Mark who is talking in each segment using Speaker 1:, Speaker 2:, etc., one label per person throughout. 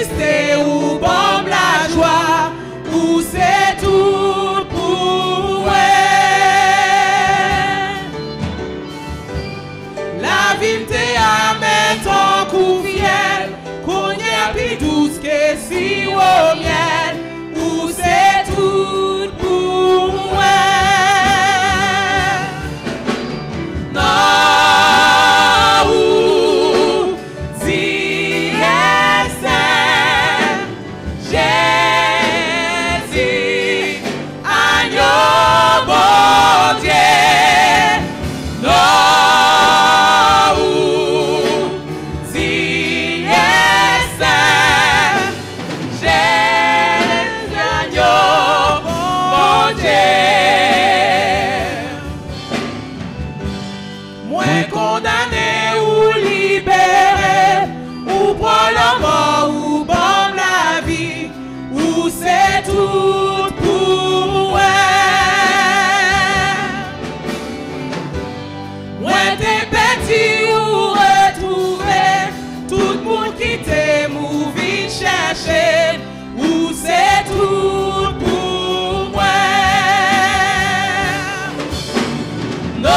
Speaker 1: exister ou bombe la joie, ou c'est tout pour elle. La vie te a mettre en couviel, qu'on y a plus douce que si au miel, ou c'est tout pour elle. Non, ou si c'est Jésus, agneau bon Dieu. Non, ou si c'est Jésus, agneau bon Dieu. Moins condamné ou libéré, ou pour la mort, ou bon la vie, ou c'est tout pour elle. Moins t'es petit ou retrouvé, tout le monde qui t'aime ou vient chercher, ou c'est tout pour moi. Non.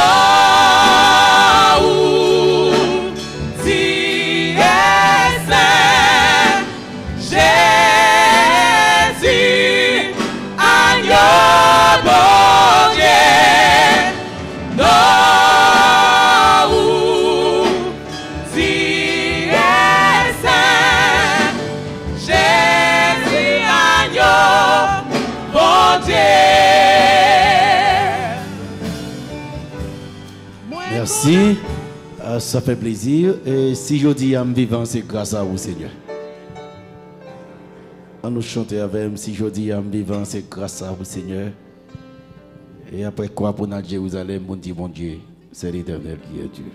Speaker 2: Merci, ça fait plaisir. Et si je dis à me vivant, c'est grâce à vous, Seigneur. On nous chanter avec, si je dis à me vivant, c'est grâce à vous, Seigneur. Et après quoi, pour notre Jérusalem, on dit, mon Dieu, c'est l'Éternel qui est Dieu.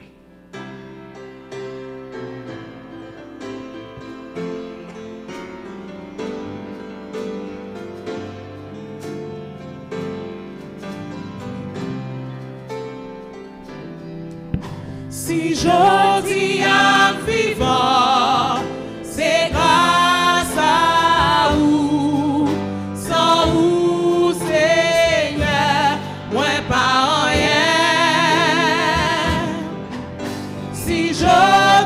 Speaker 1: Si je dis à vivant, c'est grâce à vous, sans vous, Seigneur, moi pas rien. Si je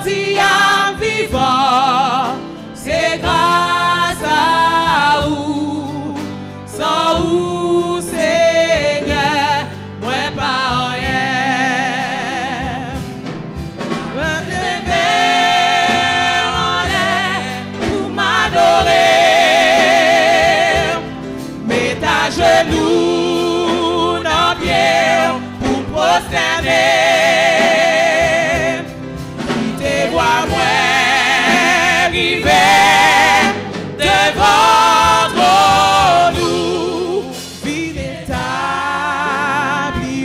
Speaker 1: dis à vivant, c'est grâce à vous, sans vous, Seigneur, moi pas rien. Genoux dans pierre pour prosterner. Qui te voit moi arriver devant nous. Vive établi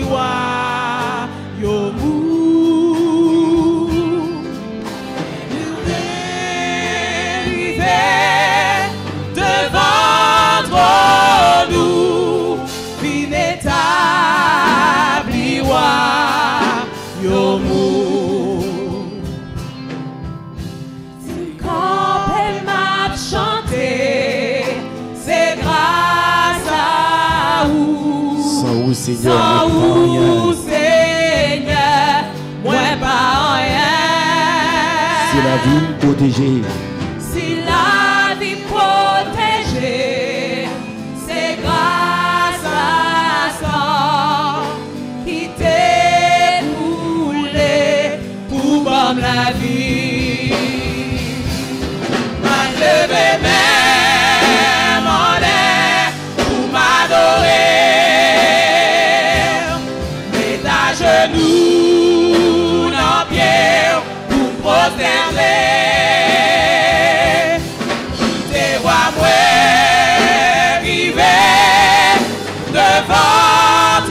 Speaker 1: royaume. Devant nous. C'est quand elle m'a chanté, c'est grâce à vous.
Speaker 2: Sans vous, Seigneur,
Speaker 1: sans vous, Seigneur, moi pas rien.
Speaker 2: C'est la vie protégée.
Speaker 1: Si la vie protégée, c'est grâce à ça. La vie m'a levé même en l'air pour m'adorer, mais à genoux dans pierre pour prosterner. Te vois moi arriver devant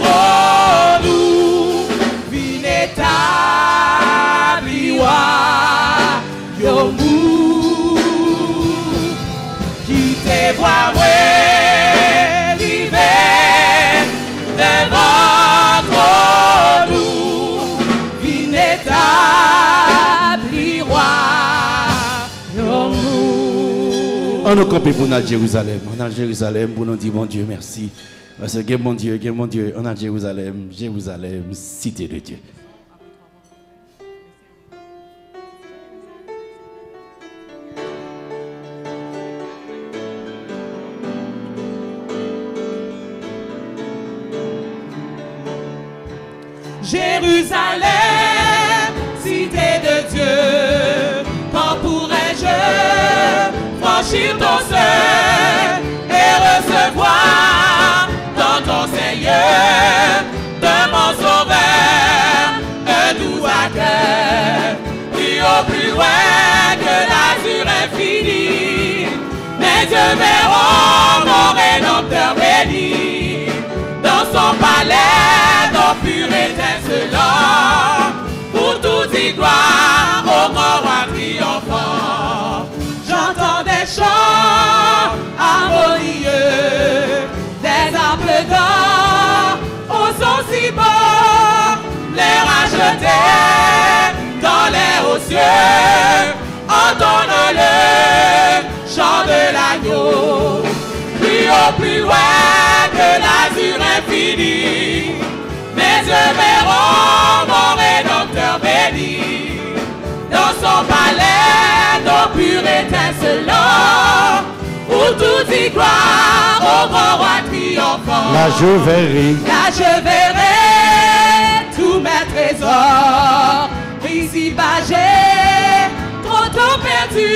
Speaker 1: nous, Vineta. Qui te voit moi arriver devant nous, Vineta, royaume.
Speaker 2: On nous campe pour notre Jérusalem. On a Jérusalem pour nous dire, mon Dieu, merci. Parce que mon Dieu, on a Jérusalem, Jérusalem, cité de Dieu.
Speaker 1: Jérusalem, cité de Dieu, quand pourrais-je franchir ton seuil et recevoir dans ton Seigneur de mon Sauveur un doux accueil, plus haut, plus loin que l'azur infini. Mes yeux verront mon Rédempteur béni dans son palais, dans pur étincelant, pour tout y gloire au grand roi triomphant. J'entends des chants harmonieux, des harpes d'or au son si beau, les rachetés dans les hauts cieux, entendons le chant de l'agneau, plus haut, plus loin que l'azur infini. Mes yeux verront mon Rédempteur béni dans son palais, dans pur étincelant, où tout y gloire au grand roi triomphant.
Speaker 2: Là
Speaker 1: je verrai tous mes trésors, ici-bas j'ai trop perdu,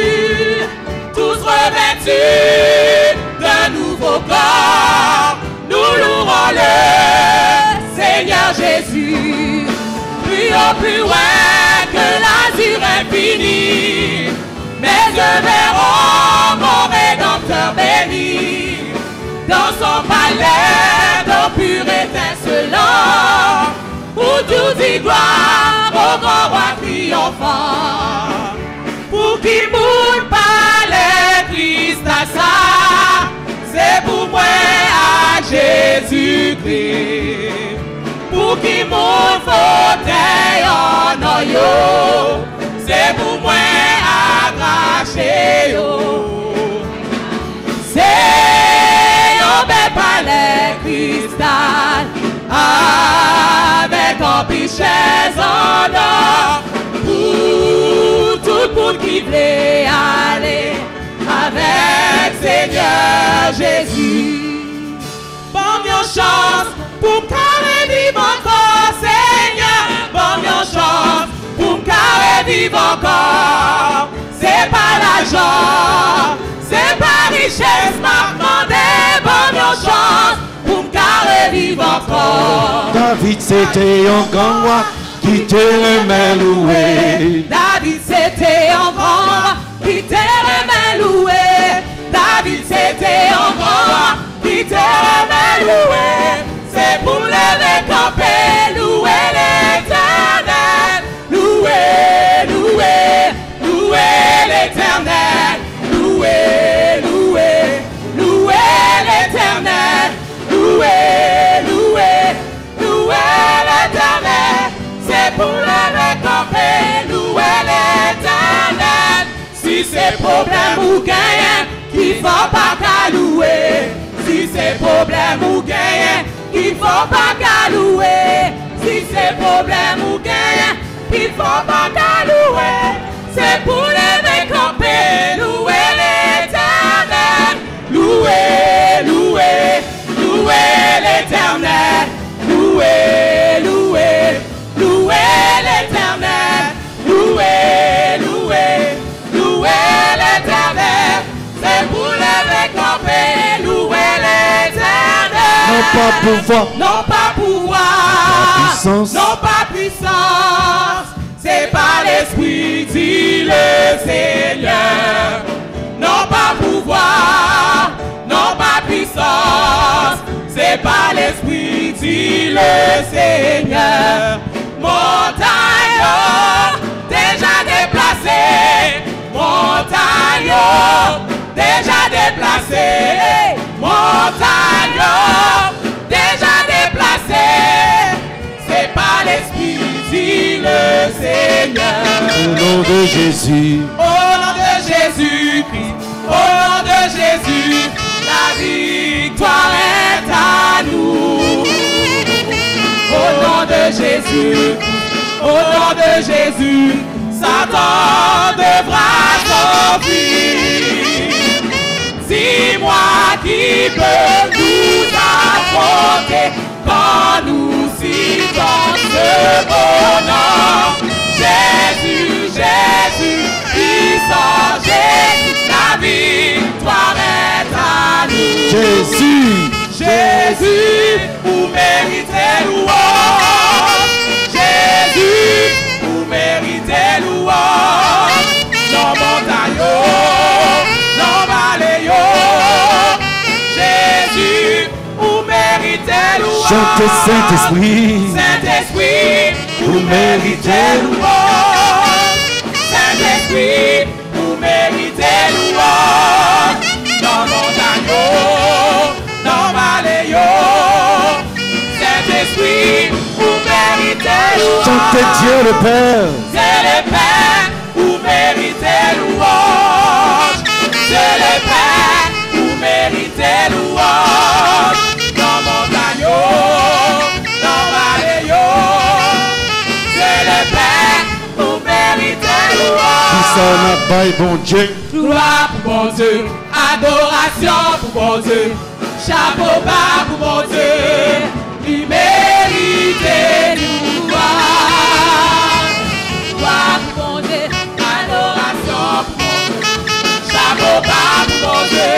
Speaker 1: tous revêtus d'un nouveau corps, nous louerons le Seigneur Jésus, plus haut, plus loin que l'azur infini. Mes yeux verront mon Rédempteur béni dans son palais, dans pur étincelant, où tout y gloire au grand roi triomphant. Pour qui moule palais Christ à ça, c'est pour moi à Jésus-Christ. Pour qui mon fauteuil en noyau, c'est pour moi à cracher. C'est un bel palais cristal avec un pichets en or pour tout le monde qui veut aller avec Seigneur Jésus. Bonne chance pour me carrer vivre encore, Seigneur. Bonne chance pour me carrer vivre encore. C'est pas l'argent, c'est pas richesse, m'a demandé. Bonne chance pour me carrer vivre encore.
Speaker 2: David c'était un grand roi qui te remet loué.
Speaker 1: David c'était un grand roi qui te remet loué. David c'était un grand roi qui te remet loué. C'est pour lever camper, louer l'Éternel. Louer, louer, louer l'Éternel. Louer, louer, louer l'Éternel. Louer, louer, louer l'Éternel. C'est pour lever camper, louer l'Éternel. Si c'est problème ou gain, qu'il faut pas qu'à louer. Si c'est problème ou gain, qu'il faut pas qu'à louer. Si c'est problème ou gain, qu'il faut pas qu'à louer. C'est pour lever camper, louer l'Éternel. Louer, louer, louer l'Éternel. Louer, louer, louer l'Éternel. Louer, louer, louer l'Éternel. C'est pour lever camper, louer l'Éternel.
Speaker 2: Non pas pouvoir,
Speaker 1: non pas pouvoir,
Speaker 2: puissance,
Speaker 1: non pas puissance. C'est par l'Esprit, dit le Seigneur. Non pas pouvoir, non pas puissance. C'est par l'Esprit, dit le Seigneur. Montagne déjà déplacée, montagne déjà déplacée, montagne déjà déplacée. C'est par l'Esprit, dit le Seigneur.
Speaker 2: Au nom de Jésus,
Speaker 1: au nom de Jésus-Christ, au nom de victoire est à nous. Au nom de Jésus, au nom de Jésus, Satan devra s'enfuir. Dis-moi qui peut nous affronter quand nous citons ce beau nom. Jésus, Jésus, puissant Jésus, la victoire est à nous.
Speaker 2: Jésus,
Speaker 1: Jésus, vous méritez louange. Jésus, vous méritez louange. Non montagne, non vallée, Jésus, vous méritez louange.
Speaker 2: chantez Saint-Esprit,
Speaker 1: Saint-Esprit, vous méritez louange. Saint-Esprit, vous méritez louange. Non montagne, non vallée, Saint-Esprit, vous méritez louange.
Speaker 2: chantez Dieu le Père,
Speaker 1: C'est le Père, vous méritez louange. C'est le Père, vous méritez louange. Dans montagne, dans vallée, c'est le Père, vous méritez louange.
Speaker 2: qui s'en a bail bon Dieu,
Speaker 1: Gloire pour bon Dieu, adoration pour bon Dieu, chapeau bas pour bon Dieu, il mérite louange. Gloire pour bon Dieu, adoration pour bon Dieu, chapeau bas pour bon Dieu,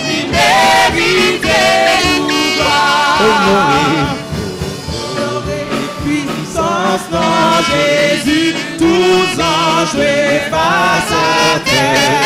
Speaker 1: il mérite louange. Puissance dans Jésus, tous anges face à terre.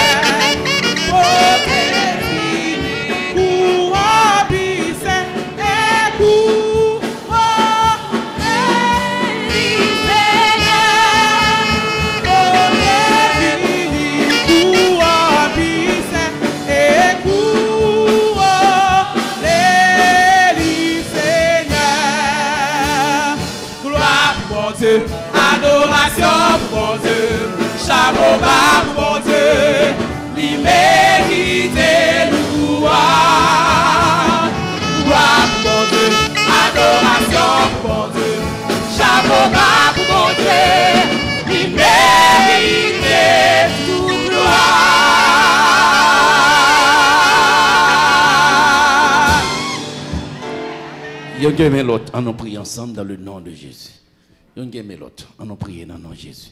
Speaker 1: Adoration pour bon Dieu, chapeau bas pour bon Dieu, il mérite louange. Gloire pour bon Dieu, adoration pour bon Dieu, chapeau bas pour bon Dieu, il mérite toute gloire.
Speaker 2: il y a l'autre, on prie ensemble dans le nom de Jésus. Il y a l'autre, on prie dans le nom de Jésus.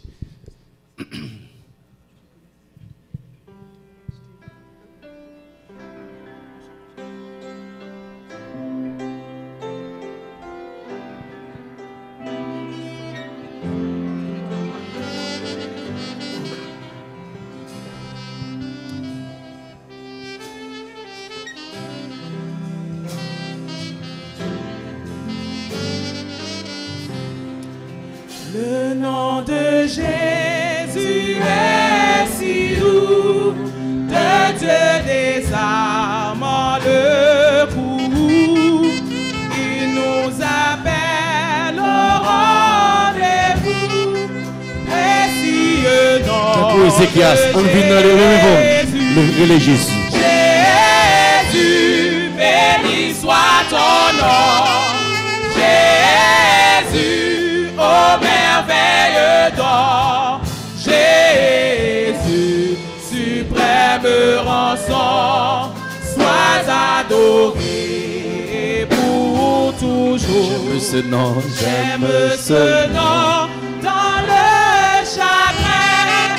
Speaker 1: Le nom de Jésus est si doux, de Dieu désarmant le cou. Il nous appelle au rendez-vous, précieux nom
Speaker 2: Pour Ézéchias, on vient dans le le Jésus.
Speaker 1: Jésus, béni soit ton nom. Jésus, oh merveilleux don. Jésus, suprême rançon, sois adoré pour toujours.
Speaker 2: J'aime ce nom,
Speaker 1: J'aime ce nom dans le chagrin.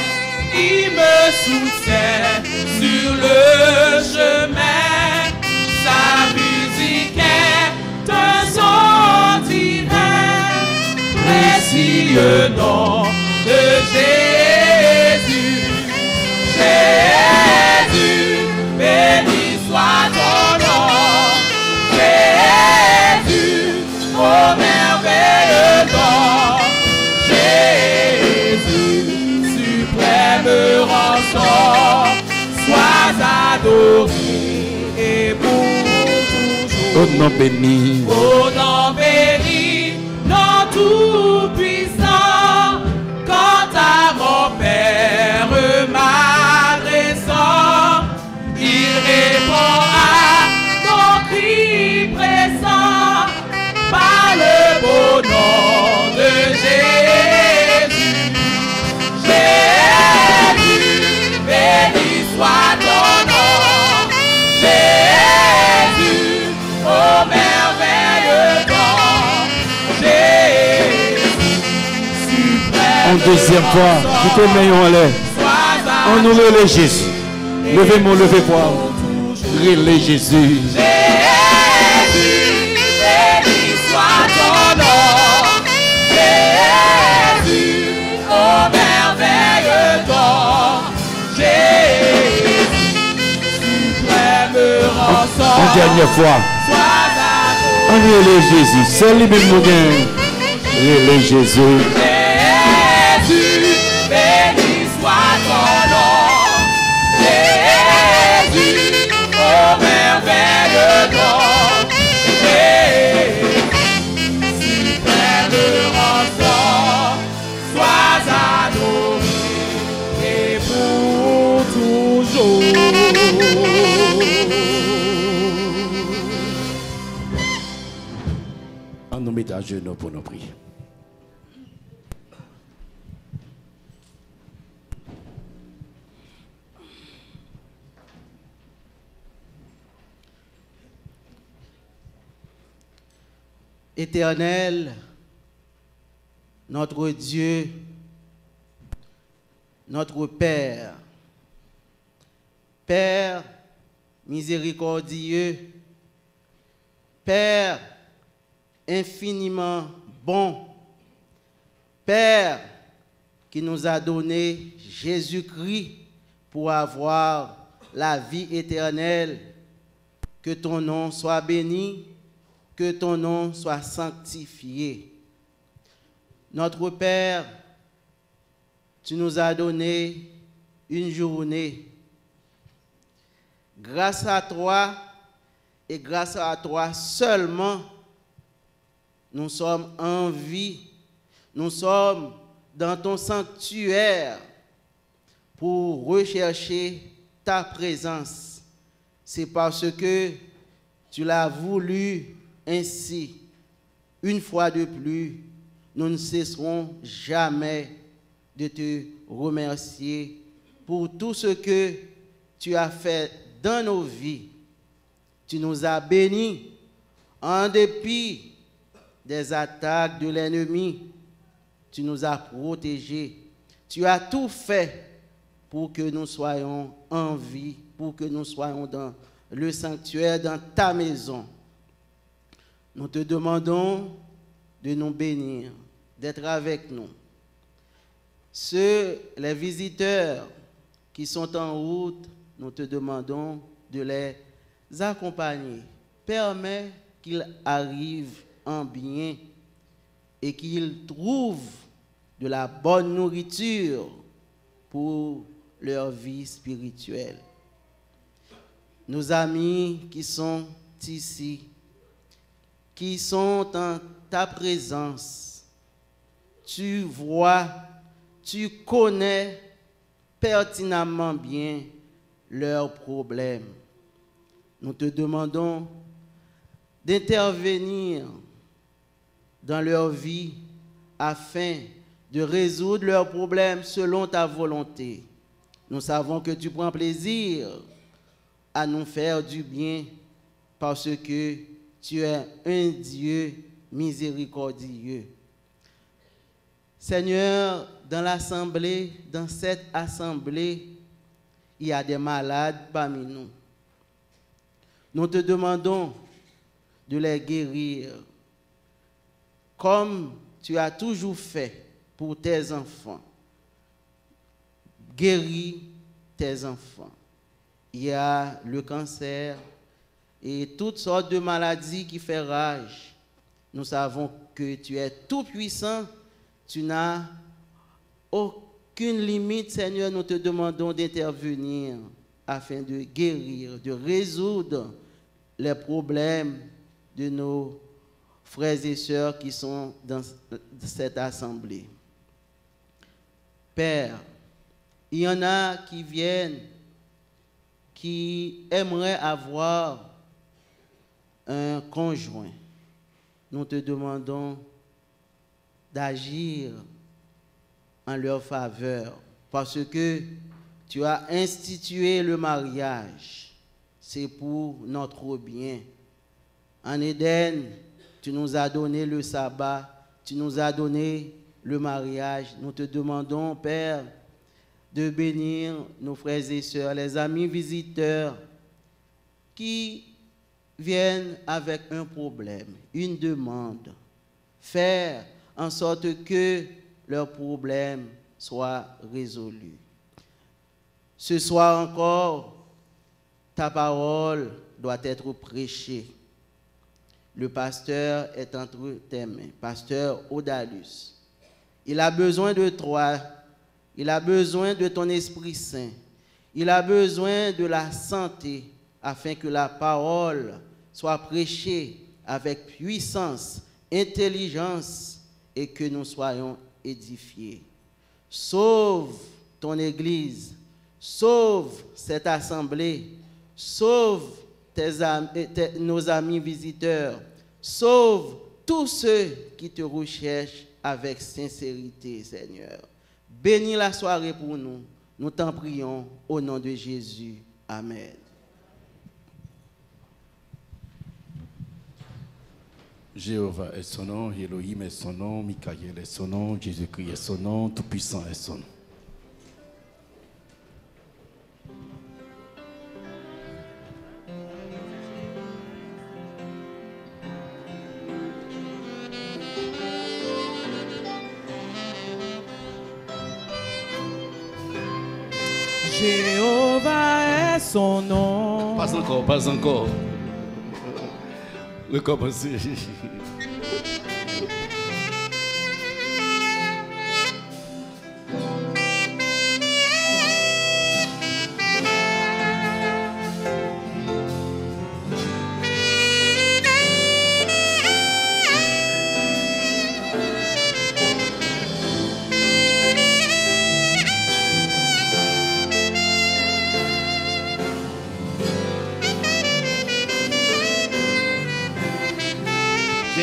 Speaker 1: Il me soutient sur le chemin. Sa musique est un son divin. Précieux nom de Jésus. Jésus, béni soit ton nom. Jésus, oh merveilleux don. Jésus, suprême rançon, sois adoré et pour toujours.
Speaker 2: au nom béni,
Speaker 1: Au nom béni, nom tout puissant, quant à mon Père m'adressant, il répond à
Speaker 2: deuxième fois, qui te met en l'air. On nous relève Jésus. Levez-moi, levez-moi. Relève Jésus.
Speaker 1: Jésus, béni soit ton nom. Jésus, ô merveilleux don. Jésus, suprême rançon.
Speaker 2: En dernière fois. On relève Jésus. C'est lui-même nous gagne. Relève Jésus.
Speaker 1: Jésus, béni soit ton nom. Jésus, ô merveilleux nom. Jésus, suprême rançon, sois adoré et pour toujours.
Speaker 2: On nous met à genoux pour nous prier.
Speaker 3: Éternel, notre Dieu, notre Père, Père miséricordieux, Père infiniment bon, Père qui nous a donné Jésus-Christ pour avoir la vie éternelle, que ton nom soit béni, que ton nom soit sanctifié. Notre Père, tu nous as donné une journée. Grâce à toi et grâce à toi seulement, nous sommes en vie. Nous sommes dans ton sanctuaire pour rechercher ta présence. C'est parce que tu l'as voulu ainsi. Une fois de plus, nous ne cesserons jamais de te remercier pour tout ce que tu as fait dans nos vies. Tu nous as bénis en dépit des attaques de l'ennemi. Tu nous as protégés. Tu as tout fait pour que nous soyons en vie, pour que nous soyons dans le sanctuaire, dans ta maison. Nous te demandons de nous bénir, d'être avec nous. Les visiteurs qui sont en route, nous te demandons de les accompagner. Permets qu'ils arrivent en bien et qu'ils trouvent de la bonne nourriture pour leur vie spirituelle. Nos amis qui sont ici, qui sont en ta présence, tu vois, tu connais pertinemment bien leurs problèmes. Nous te demandons d'intervenir dans leur vie afin de résoudre leurs problèmes selon ta volonté. Nous savons que tu prends plaisir à nous faire du bien parce que tu es un Dieu miséricordieux. Seigneur, dans cette assemblée, il y a des malades parmi nous. Nous te demandons de les guérir comme tu as toujours fait pour tes enfants. Guéris tes enfants. Il y a le cancer et toutes sortes de maladies qui font rage. Nous savons que tu es tout puissant. Tu n'as aucune limite, Seigneur. Nous te demandons d'intervenir afin de guérir, de résoudre les problèmes de nos frères et sœurs qui sont dans cette assemblée. Père, il y en a qui viennent, qui aimeraient avoir un conjoint. Nous te demandons d'agir en leur faveur parce que tu as institué le mariage. C'est pour notre bien. En Éden, tu nous as donné le sabbat, tu nous as donné le mariage. Nous te demandons, Père, de bénir nos frères et sœurs, les amis visiteurs qui viennent avec un problème, une demande. Faire en sorte que leur problème soit résolu. Ce soir encore, ta parole doit être prêchée. Le pasteur est entre tes mains, pasteur Odalus. Il a besoin de toi, il a besoin de ton Esprit Saint, il a besoin de la santé afin que la parole soit prêchée avec puissance, intelligence et que nous soyons édifiés. Sauve ton Église, sauve cette assemblée, sauve nos amis visiteurs, sauve tous ceux qui te recherchent avec sincérité, Seigneur. Bénis la soirée pour nous. Nous t'en prions au nom de Jésus. Amen.
Speaker 2: Jéhovah est son nom, Elohim est son nom, Michael est son nom, Jésus-Christ est son nom, Tout-Puissant est son nom.
Speaker 1: Jéhovah est son nom.
Speaker 2: Pas encore, pas encore. Recommencer.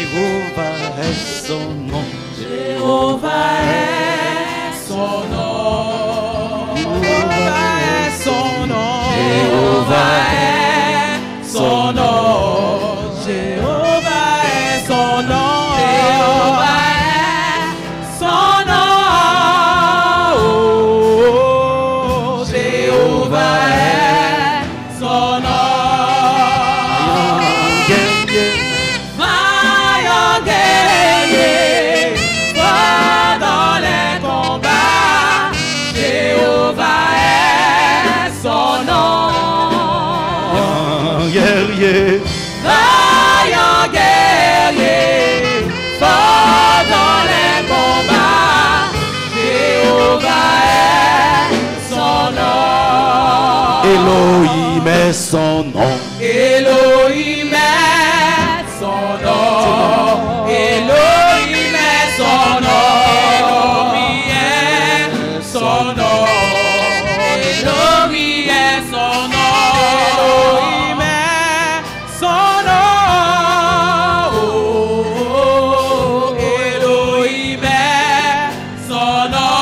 Speaker 4: Jéhovah est son nom.
Speaker 1: Jéhovah est son nom. Jéhovah est son nom. Jéhovah est son nom. Jéhovah est son nom. Jéhovah est son nom. Oh, Jéhovah est son nom. Vaillant guerrier, fort dans les combats, Jéhovah est son nom.
Speaker 4: Elohim est son nom.
Speaker 1: Elohim est son nom. Elohim est son nom. Elohim est son nom. Elohim est son nom.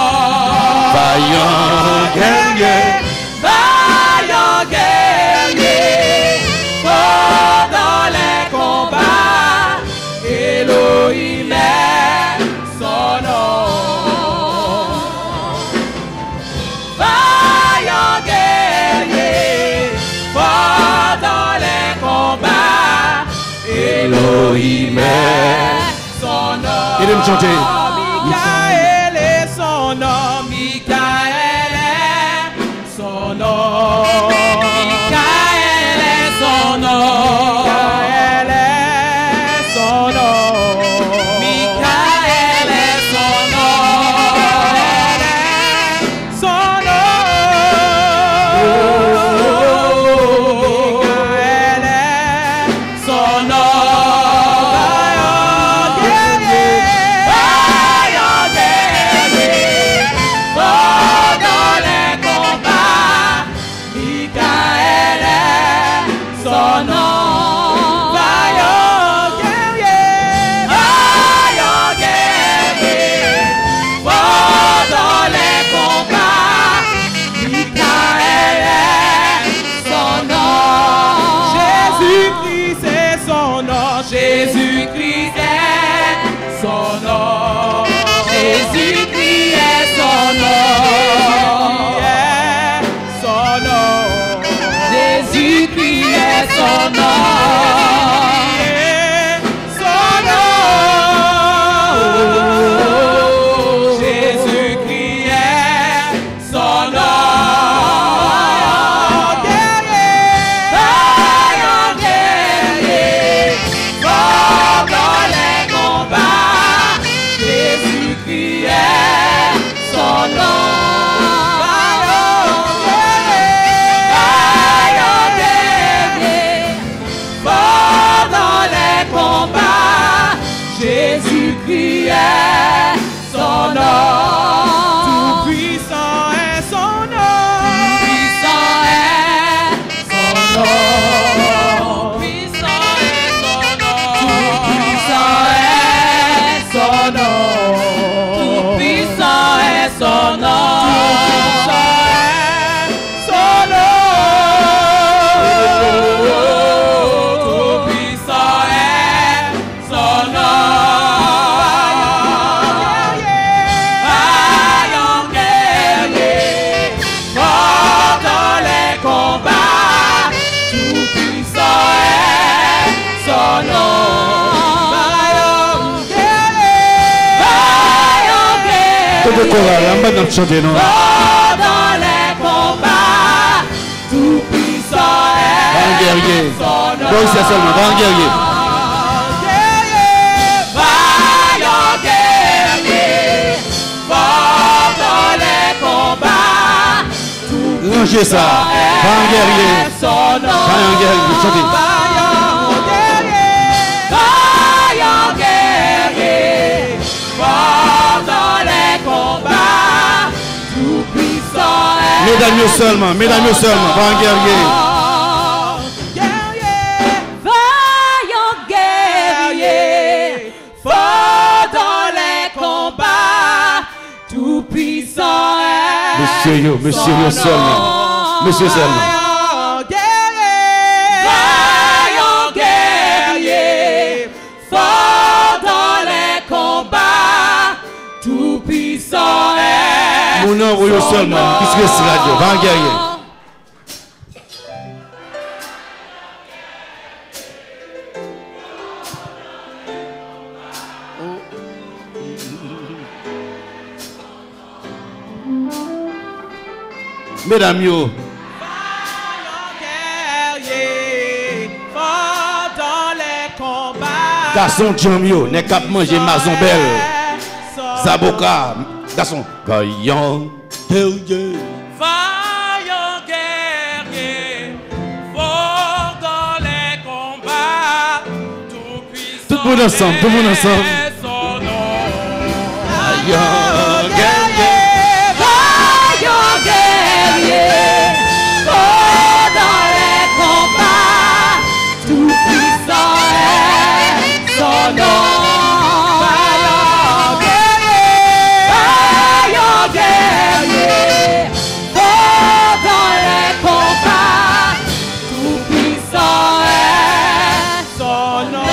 Speaker 1: Vaillant guerrier, fort dans les combats, Elohim est son nom. Vaillant guerrier, fort dans les combats, Elohim est son nom.
Speaker 4: Il aime chanter.
Speaker 1: Michael est son nom. Michael est son nom. Michael est son nom. Michael est son nom. Michael est son nom. Son nom. Michael est son nom. Tout-puissant est son nom.
Speaker 2: Tout le choral, on va nous chanter, non?
Speaker 1: Dans les combats, tout-puissant est son nom.
Speaker 2: Donc c'est seulement, va en guerrier.
Speaker 1: Vaillant guerrier, fort dans les combats,
Speaker 2: Rangez ça, va en guerrier.
Speaker 1: son nom.
Speaker 2: Va en guerrier, chantez.
Speaker 1: Vaillant guerrier, fort dans les combats, tout-puissant est
Speaker 2: Mesdames seulement, va en guerrier.
Speaker 1: Vaillant guerrier, fort dans les combats, tout-puissant est
Speaker 2: Monsieur seulement. Monsieur seulement.
Speaker 1: Vaillant guerrier, fort dans les combats, tout-puissant est
Speaker 2: Mon nom, vous seulement. Qu'est-ce que c'est radio? Va en guerrier. Mesdames, yo.
Speaker 1: fort dans les combats.
Speaker 2: Garçon Jamio, n'est qu'à manger mazon belle. Zaboka, garçon. Vaillant guerrier.
Speaker 1: Vaillant guerrier, fort dans les combats, tout puissant.
Speaker 2: Tout le monde ensemble, tout le monde ensemble.
Speaker 1: est son nom.
Speaker 2: Vaillant guerrier.
Speaker 1: Vaillant guerrier, fort dans les combats, tout puissant est son nom. Vaillant guerrier, fort dans les combats, tout puissant est son nom.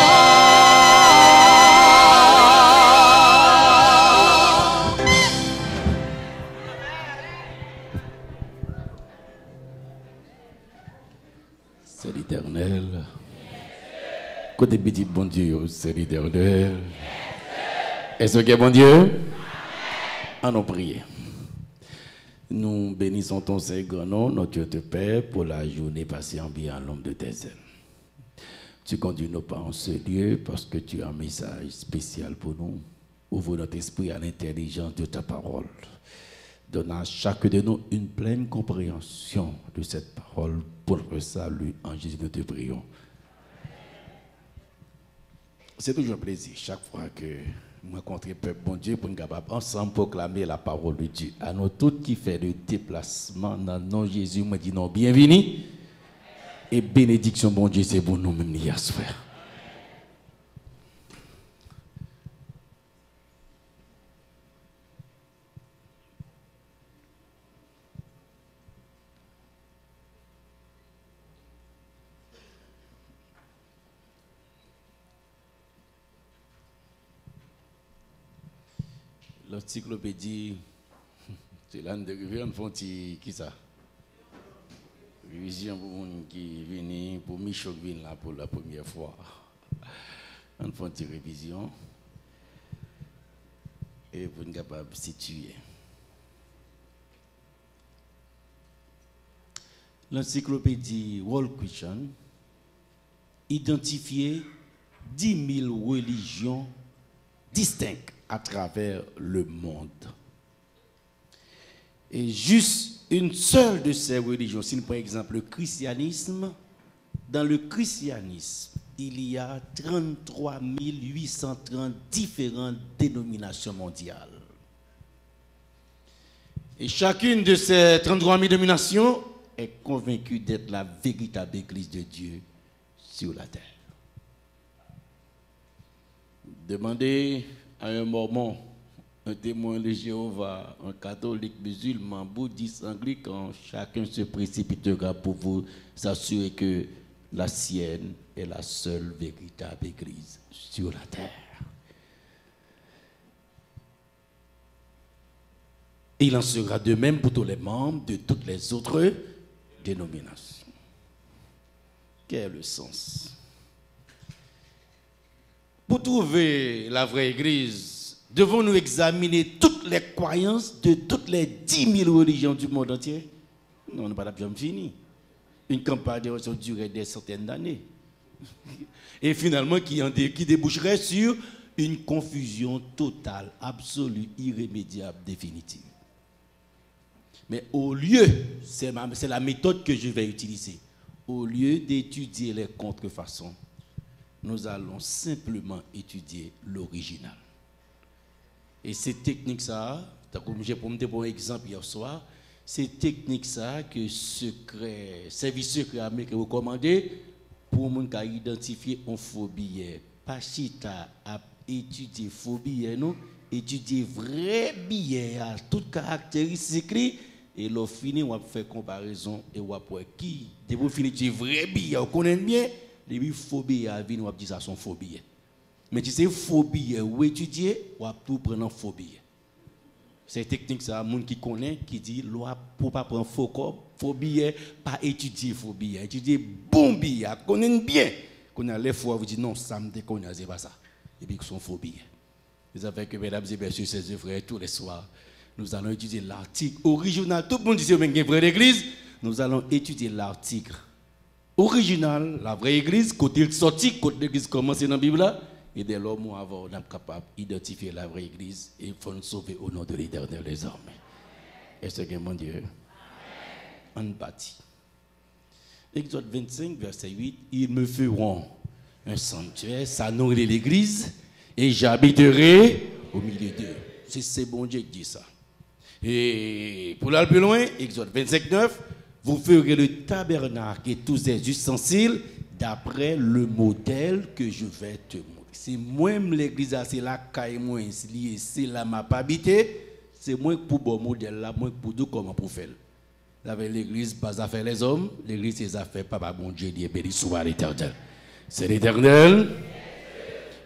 Speaker 2: C'est l'éternel. Côté petit bon Dieu, c'est l'éternel. Est-ce que bon Dieu? En nous prier. Nous bénissons ton Saint grand nom, notre Dieu te Père, pour la journée passée en bien à l'ombre de tes ailes. Tu conduis nos pas en ce lieu parce que tu as un message spécial pour nous. Ouvre notre esprit à l'intelligence de ta parole. Donne à chaque de nous une pleine compréhension de cette parole pour le salut. En Jésus, nous te prions. C'est toujours un plaisir chaque fois que nous rencontrons le peuple bon Dieu pour nous capables ensemble proclamer la parole de Dieu. À nous tous qui fait le déplacement dans le nom de Jésus, moi dis non, bienvenue. Et bénédiction bon Dieu, c'est pour nous-mêmes hier soir. L'encyclopédie, c'est là de on font qui ça? Révision pour les gens qui viennent, pour Michel qui vient là pour la première fois. On fait une révision et pour être capable de situer. L'encyclopédie World Christian identifiait 10 000 religions distinctes à travers le monde. Et juste une seule de ces religions, si nous prenons exemple le christianisme, dans le christianisme, il y a 33 830 différentes dénominations mondiales. Et chacune de ces 33 000 dénominations est convaincue d'être la véritable Église de Dieu sur la terre. Demandez à un mormon, un témoin de Jéhovah, un catholique, musulman, bouddhiste, anglican, chacun se précipitera pour vous s'assurer que la sienne est la seule véritable Église sur la terre. Et il en sera de même pour tous les membres de toutes les autres dénominations. Quel est le sens? Pour trouver la vraie Église, devons-nous examiner toutes les croyances de toutes les 10 000 religions du monde entier? Non, on n'a pas bien fini. Une campagne de recherche durerait des centaines d'années. Et finalement, qui déboucherait sur une confusion totale, absolue, irrémédiable, définitive. Mais au lieu, c'est la méthode que je vais utiliser, au lieu d'étudier les contrefaçons, nous allons simplement étudier l'original. Et cette technique, ça, comme j'ai pour un exemple hier soir, c'est technique ça que service secret américain recommandé pour mon cas identifier un faux billet. Pas chita à étudier faux billet, non, étudier vrai billet à toutes caractéristiques et l'on finit on va faire comparaison et on va voir qui dès vous finir vrai billet on connaît bien les faux billets à venir on va dire ça sont faux billets. Mais si c'est faux billet ou étudier on va tout prendre en faux billet. C'est une technique, ça, monde qui connaît, qui dit, loi pour pas prendre faux billet, pas étudier faux billet, étudier bon billet, connaître bien. Qu'on a les fois, vous dites, non, ça me déconne, c'est pas ça. Et puis, ils sont faux billets. Vous savez que, mesdames et messieurs, ces frères, tous les soirs, nous allons étudier l'article original. Tout le monde dit, c'est une vraie église. Nous allons étudier l'article original, la vraie église, côté il sorti, côté l'église commence dans la Bible. Et dès lors, nous avons capable d'identifier la vraie église et il faut nous sauver au nom de l'Éternel les hommes. Est-ce que mon Dieu? On bâtit. Exode 25, verset 8, ils me feront un sanctuaire, ça nourrit l'église et j'habiterai au milieu d'eux. C'est bon Dieu qui dit ça. Et pour aller plus loin, Exode 25, 9, vous ferez le tabernacle et tous ses ustensiles d'après le modèle que je vais te montrer. C'est moi l'église c'est la caille moi c'est là m'a pas habité, c'est moi pour bon modèle là, moi pour tout comment pour faire. Avec l'église pas affaire les hommes, l'église c'est affaire papa bon Dieu Dieu béni soit l'Éternel. C'est l'Éternel.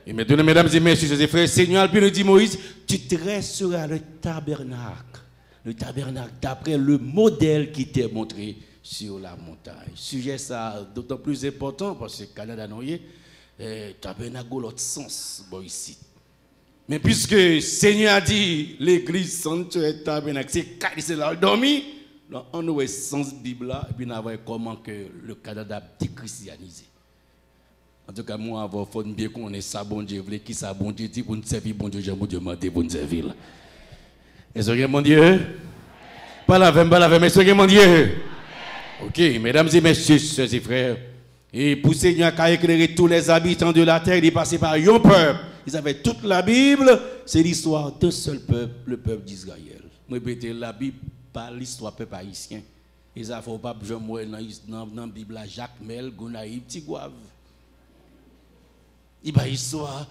Speaker 2: Et maintenant mesdames et messieurs et frères, Seigneur puis nous dit Moïse, tu dresseras le tabernacle d'après le modèle qui t'est montré sur la montagne. Sujet ça d'autant plus important parce que Canada noyé tabernacle l'autre sens bon ici. Mais puisque Seigneur a dit l'église sanctuaire tabernacle c'est là dormi, on a sens Bible là et puis on va comment que le Canada a déchristianisé. En tout cas moi avant faut bien connaître ça bon Dieu voulait qui ça bon Dieu dit pour nous servir bon Dieu j'aime demander pour nous servir. Est-ce que mon Dieu pas la même est-ce que mon Dieu OK mesdames et messieurs sœurs et frères. Et pour Seigneur qui a éclairé tous les habitants de la terre, il est passé par un peuple. Ils avaient toute la Bible. C'est l'histoire d'un seul peuple, le peuple d'Israël. Je répète, la Bible, pas l'histoire du peuple haïtien. Ils ne font pas besoin dans la Bible Jacques Mel, Gonaïve, Tigouave. Il y a l'histoire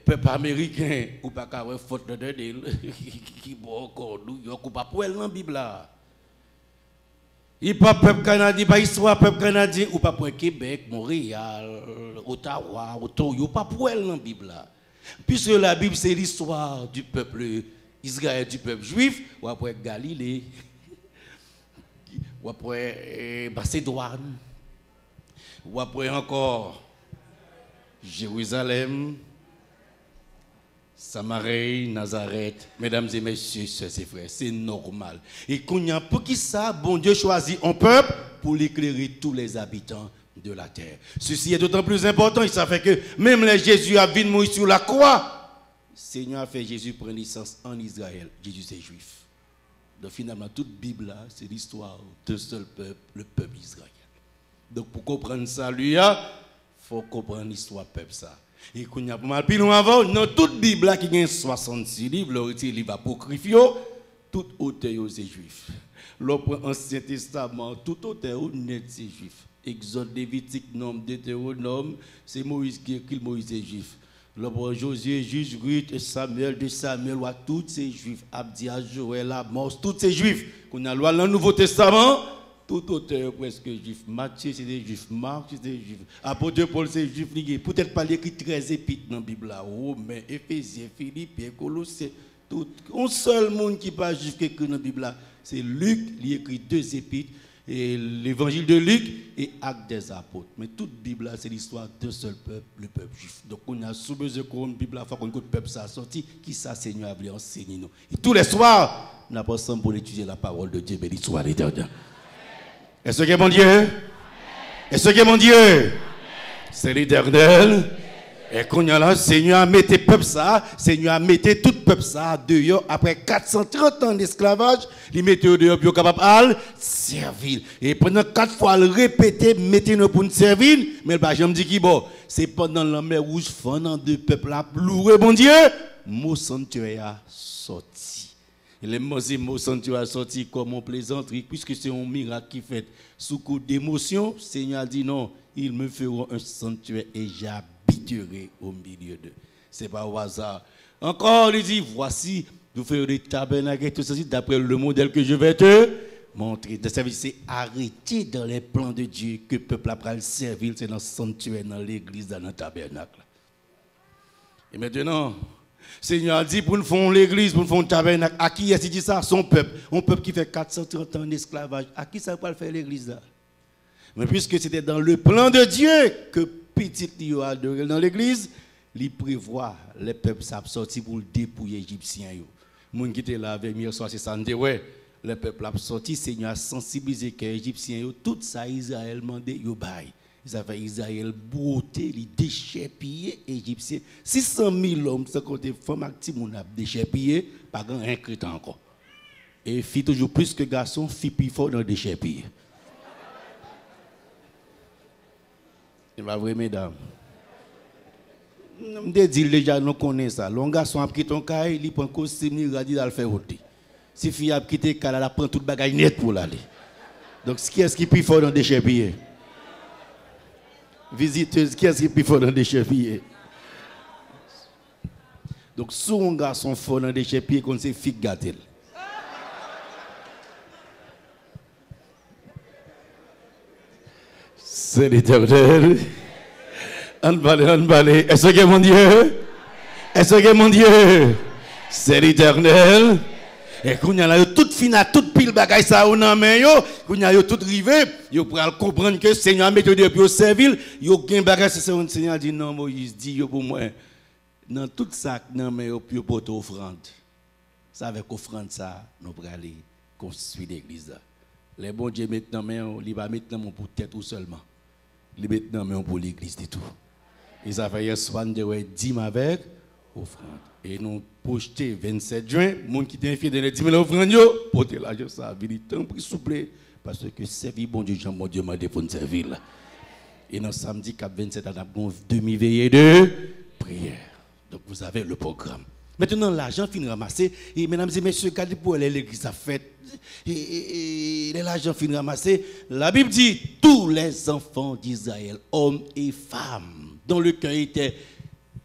Speaker 2: peuple américain, ou pas qu'à avoir faute de Dieu, qui bon encore, ou pas pour elle dans la Bible. Il n'y a pas peuple canadien, pas histoire peuple canadien, ou pas pour Québec, Montréal, Ottawa, Ontario, pas pour elle dans la Bible. Puisque la Bible, c'est l'histoire du peuple Israël, du peuple juif, ou après Galilée, ou après Macédoine, ou après encore Jérusalem, Samarie, Nazareth, mesdames et messieurs, sœurs et frères, c'est normal. Et qu'on y a pour qui ça, bon Dieu choisit un peuple pour l'éclairer tous les habitants de la terre. Ceci est d'autant plus important, ça fait que même les Jésus a vu mourir sur la croix. Seigneur a fait Jésus prendre naissance en Israël. Jésus c'est juif. Donc finalement, toute Bible là, c'est l'histoire d'un seul peuple, le peuple Israël. Donc pour comprendre ça, lui, il faut comprendre l'histoire du peuple ça. Et qu'on y a pas mal plus loin avant, dans toute Bible là qui a 66 livres, les livres apocryphes, tout auteur c'est juif. L'Ancien Testament, tout auteur net c'est juif. Exode, Lévitique, Nombre, Deutéronome, c'est Moïse qui écrit, Moïse est juif. L'Abraham, Josué, Juge, Ruth, Samuel, de Samuel, tous ces juifs. Abdias, Joël, Amos, tous ces juifs. Qu'on a loi dans le Nouveau Testament, tout auteur presque juif. Matthieu, c'est des juifs. Marc, c'est des juifs. Apôtre Paul, c'est juif. Peut-être pas écrit 13 épîtres dans la Bible. Romains, Éphésiens, Philippiens, Colossiens. Un seul monde qui n'est pas juif qui écrit dans la Bible, c'est Luc, il écrit 2 épîtres.
Speaker 4: et l'évangile de Luc et Actes des apôtres. Mais toute Bible c'est l'histoire d'un seul peuple, le peuple juif. Donc on a sous besoin de Bible la fois qu'on le peuple ça sorti, qui ça Seigneur a voulu enseigner nous. Et tous les soirs, nous avons ensemble pour étudier la parole de Dieu, béni soit l'Éternel. Est-ce que mon Dieu? Est-ce que mon Dieu? C'est l'Éternel. Et quand là, Seigneur a mis peuple ça, Seigneur a mis tout peuple ça dehors après 430 ans d'esclavage, il mettait dehors pour capable de servir. Et pendant 4 fois le répéter, mettez-nous pour nous servir, mais le bâtiment dit qui bon, c'est pendant la mer rouge, pendant deux peuples à louer bon Dieu, mon sanctuaire a sorti. Et les mots sanctuaire a sorti comme en plaisanterie, puisque c'est un miracle qui fait sous coup d'émotion, Seigneur a dit non, ils me feront un sanctuaire et j'habiterai au milieu d'eux. Ce n'est pas au hasard. Encore, il dit, voici, vous ferez des tabernacles et tout ceci d'après le modèle que je vais te montrer. C'est arrêter dans les plans de Dieu que le peuple après le servir, c'est dans le sanctuaire, dans l'église, dans le tabernacle. Et maintenant, Seigneur a dit pour nous faire l'église, pour nous faire un tabernacle. À qui est-ce qu'il dit ça? Son peuple. Un peuple qui fait 430 ans d'esclavage. À qui ça va faire l'église là? Mais puisque c'était dans le plan de Dieu que petit Lio a adoré dans l'église, il prévoit les peuples sortis pour le dépouiller Égyptiens. Les gens qui étaient là avec hier soir, c'est ça. Ouais, les peuples ont sorti, Seigneur a sensibilisé que les Égyptiens, tout ça, Israël demandé, yo bail. Ils avaient Israël beauté, les déchets pillés Égyptiens. 600 000 hommes, sans compter femmes actives, on a déchets pillés, pas grand un chrétien encore. Et filles toujours plus que garçons, filles plus fort dans les déchets pillés. C'est pas vrai, mesdames. Je dis déjà, nous connaissons ça. Le garçon a quitté ton caille, il prend un costume, il a dit d'aller faire route. Si la fille a quitté, elle a pris toute bagage net pour l'aller. Donc, qui est-ce qui est plus fort dans les déchets pillés? Visiteuse, qui est-ce qui est plus fort dans les déchets pillés? Donc, si un garçon fort dans les déchets pillés, on sait fille gâtée.
Speaker 2: C'est l'Éternel. On balai. Est-ce que mon Dieu? Est-ce que mon Dieu? C'est l'Éternel. Et quand il y a toute fina, toute pile bagaille ça ou non mais yo, quand il y a tout rivé, yo pour comprendre que Seigneur a mis Dieu pour servir, yo gain bagaille c'est un Seigneur dit non Moïse dit yo pour moi dans tout ça non mais yo pour porter offrande. Ça avec offrande ça nous pour aller construire l'église là. Les bons Dieu maintenant mais il va mettre dans pour tête ou seulement. Il met dans mais pour l'église et tout. Ils avaient hier soir de 10 avec offrande. Et nous projeté 27 juin, monde qui était fidèle de 10 000 offrandes, porter l'argent ça a venu tant pour souple parce que servir bon Dieu, Jean bon Dieu m'a dit pour nous servir là. Et dans samedi cap 27 on a une demi-veillée de prière. Donc vous avez le programme. Maintenant l'argent finit ramassé et mesdames et messieurs, regardez pour l'église a fait et l'argent finit ramassé. La Bible dit tous les enfants d'Israël, hommes et femmes, dont le cœur était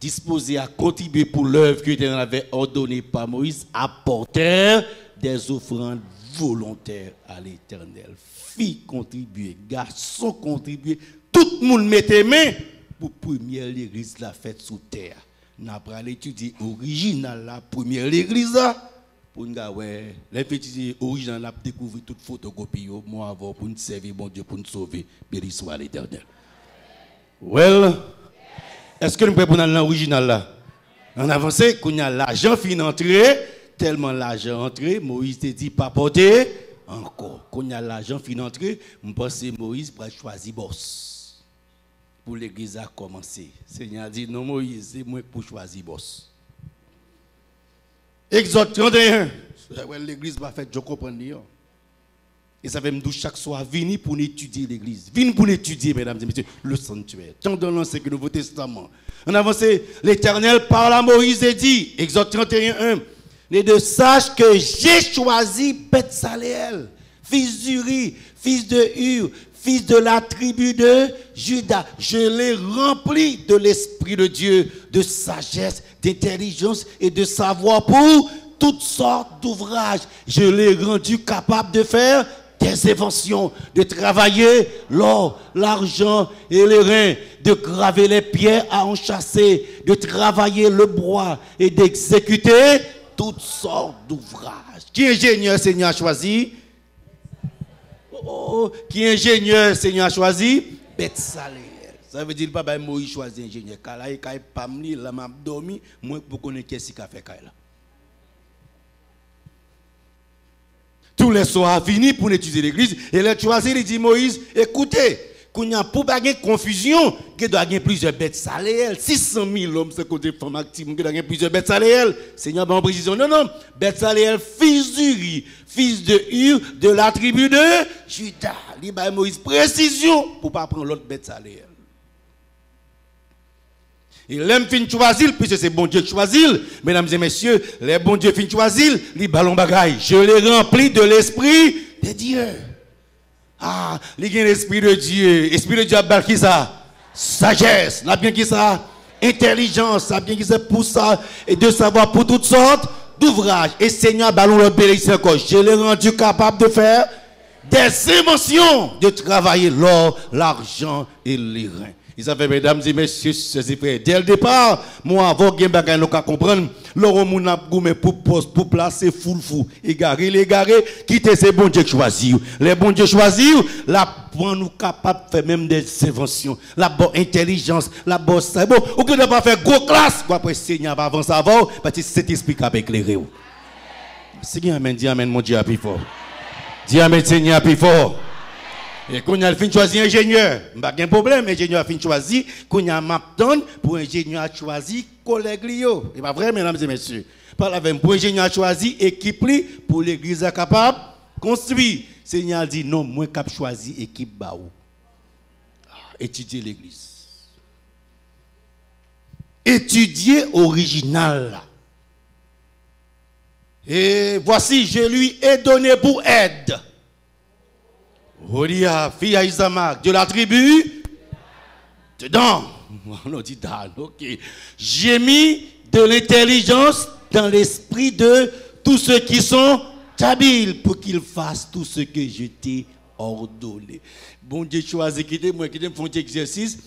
Speaker 2: disposés à contribuer pour l'œuvre que Dieu avait ordonnée par Moïse, apportèrent des offrandes volontaires à l'Éternel. Filles contribuaient, garçons contribuaient, tout le monde mettait main pour la première église la faite sous terre. Nous avons étudié l'original, la première église là, pour nous ouais, les étudier l'original, la découvrir toute photocopie, moi avant pour nous servir bon Dieu, pour nous sauver, béni soit l'Éternel. Well. Est-ce que nous pouvons prendre l'original là? On avance, qu'on y a l'argent fin entré, tellement l'argent entré, Moïse te dit pas porter encore. Qu'on y a l'argent fin entré, je pense que Moïse va choisir boss. Pour l'église a commencé. Seigneur a dit non Moïse, c'est moi pour choisir boss. Exode 31. L'église va faire, je comprends. Et ça fait me dire chaque soir, venez pour étudier l'église. Venez pour étudier, mesdames et messieurs, le sanctuaire. Tant dans l'Ancien que le Nouveau Testament. On avance, l'Éternel parle à Moïse et dit, Exode 31:1, les deux saches que j'ai choisi Betsaleel, fils d'Uri, fils de Hur, fils de la tribu de Juda. Je l'ai rempli de l'Esprit de Dieu, de sagesse, d'intelligence et de savoir pour toutes sortes d'ouvrages. Je l'ai rendu capable de faire des inventions, de travailler l'or, l'argent et les reins, de graver les pierres à enchâsser, de travailler le bois et d'exécuter toutes sortes d'ouvrages. Qui ingénieur Seigneur a choisi?
Speaker 4: qui est ingénieur, Seigneur a choisi Betsalel. Ça veut dire papa Moïse choisi ingénieur. Car là, il a pas mis, là, m'a dormi, moi, pour connaître qu'est-ce qu'il a fait là. Tous les soirs fini pour étudier l'église. Et le choisi, il dit Moïse, écoutez, qu'on n'y a pas de confusion, qu'il doit y avoir plusieurs bêtes salées. 600 000 hommes, c'est côté femme active, qu'il doit y avoir plusieurs bêtes salées. Seigneur, ben en précision, non, bêtes salées, fils d'Uri, fils de Hur, de la tribu de Juda. Il y a Moïse précision pour ne pas prendre l'autre bête salée. Et l'aime fin choisir, puisque c'est bon Dieu qui choisit, mesdames et messieurs, les bons Dieu fin choisir, les ballons bagaille. Je les remplis de l'esprit de Dieu. Ah, il y a l'esprit de Dieu. L'esprit de Dieu a qui ça? Sagesse. N'a bien qui ça? Intelligence. N'a bien qui ça pour ça? Et de savoir pour toutes sortes d'ouvrages. Et Seigneur, ballon le bénédiction encore. Je l'ai rendu capable de faire des inventions, de travailler l'or, l'argent et les reins. Ils avaient, mesdames et messieurs, ces frères. Dès le départ, moi, avant que je comprendre, l'or mon a goumé pour placer fou, égaré, quitter ces bons dieux choisir. Les bons dieux choisir, la nous capable de faire même des inventions, la bonne intelligence, la bonne cerveau. Ou que ne pas faire gros classe, pour après Seigneur va avancer avant, parce que c'est esprit qui a éclairé. Seigneur, amen, dis amen, mon Dieu, à plus fort. Dis amen, Seigneur, à plus fort. Et quand on a fini choisir ingénieur, pas de problème, ingénieur a fini choisir, quand on a McDonald's pour ingénieur a choisi collègue Lio. Et pas vrai, mesdames et messieurs. Par la même pour ingénieur a choisi équipe pour l'église capable construire. Seigneur dit non, moi cap choisi équipe baou. Étudier l'église. Étudier original. Et voici, je lui ai donné pour aide. Olia, fille à Isamak, de la tribu, dedans. On dit Dan, ok. J'ai mis de l'intelligence dans l'esprit de tous ceux qui sont habiles pour qu'ils fassent tout ce que je t'ai ordonné. Bon Dieu choisit quitter moi qui font exercice.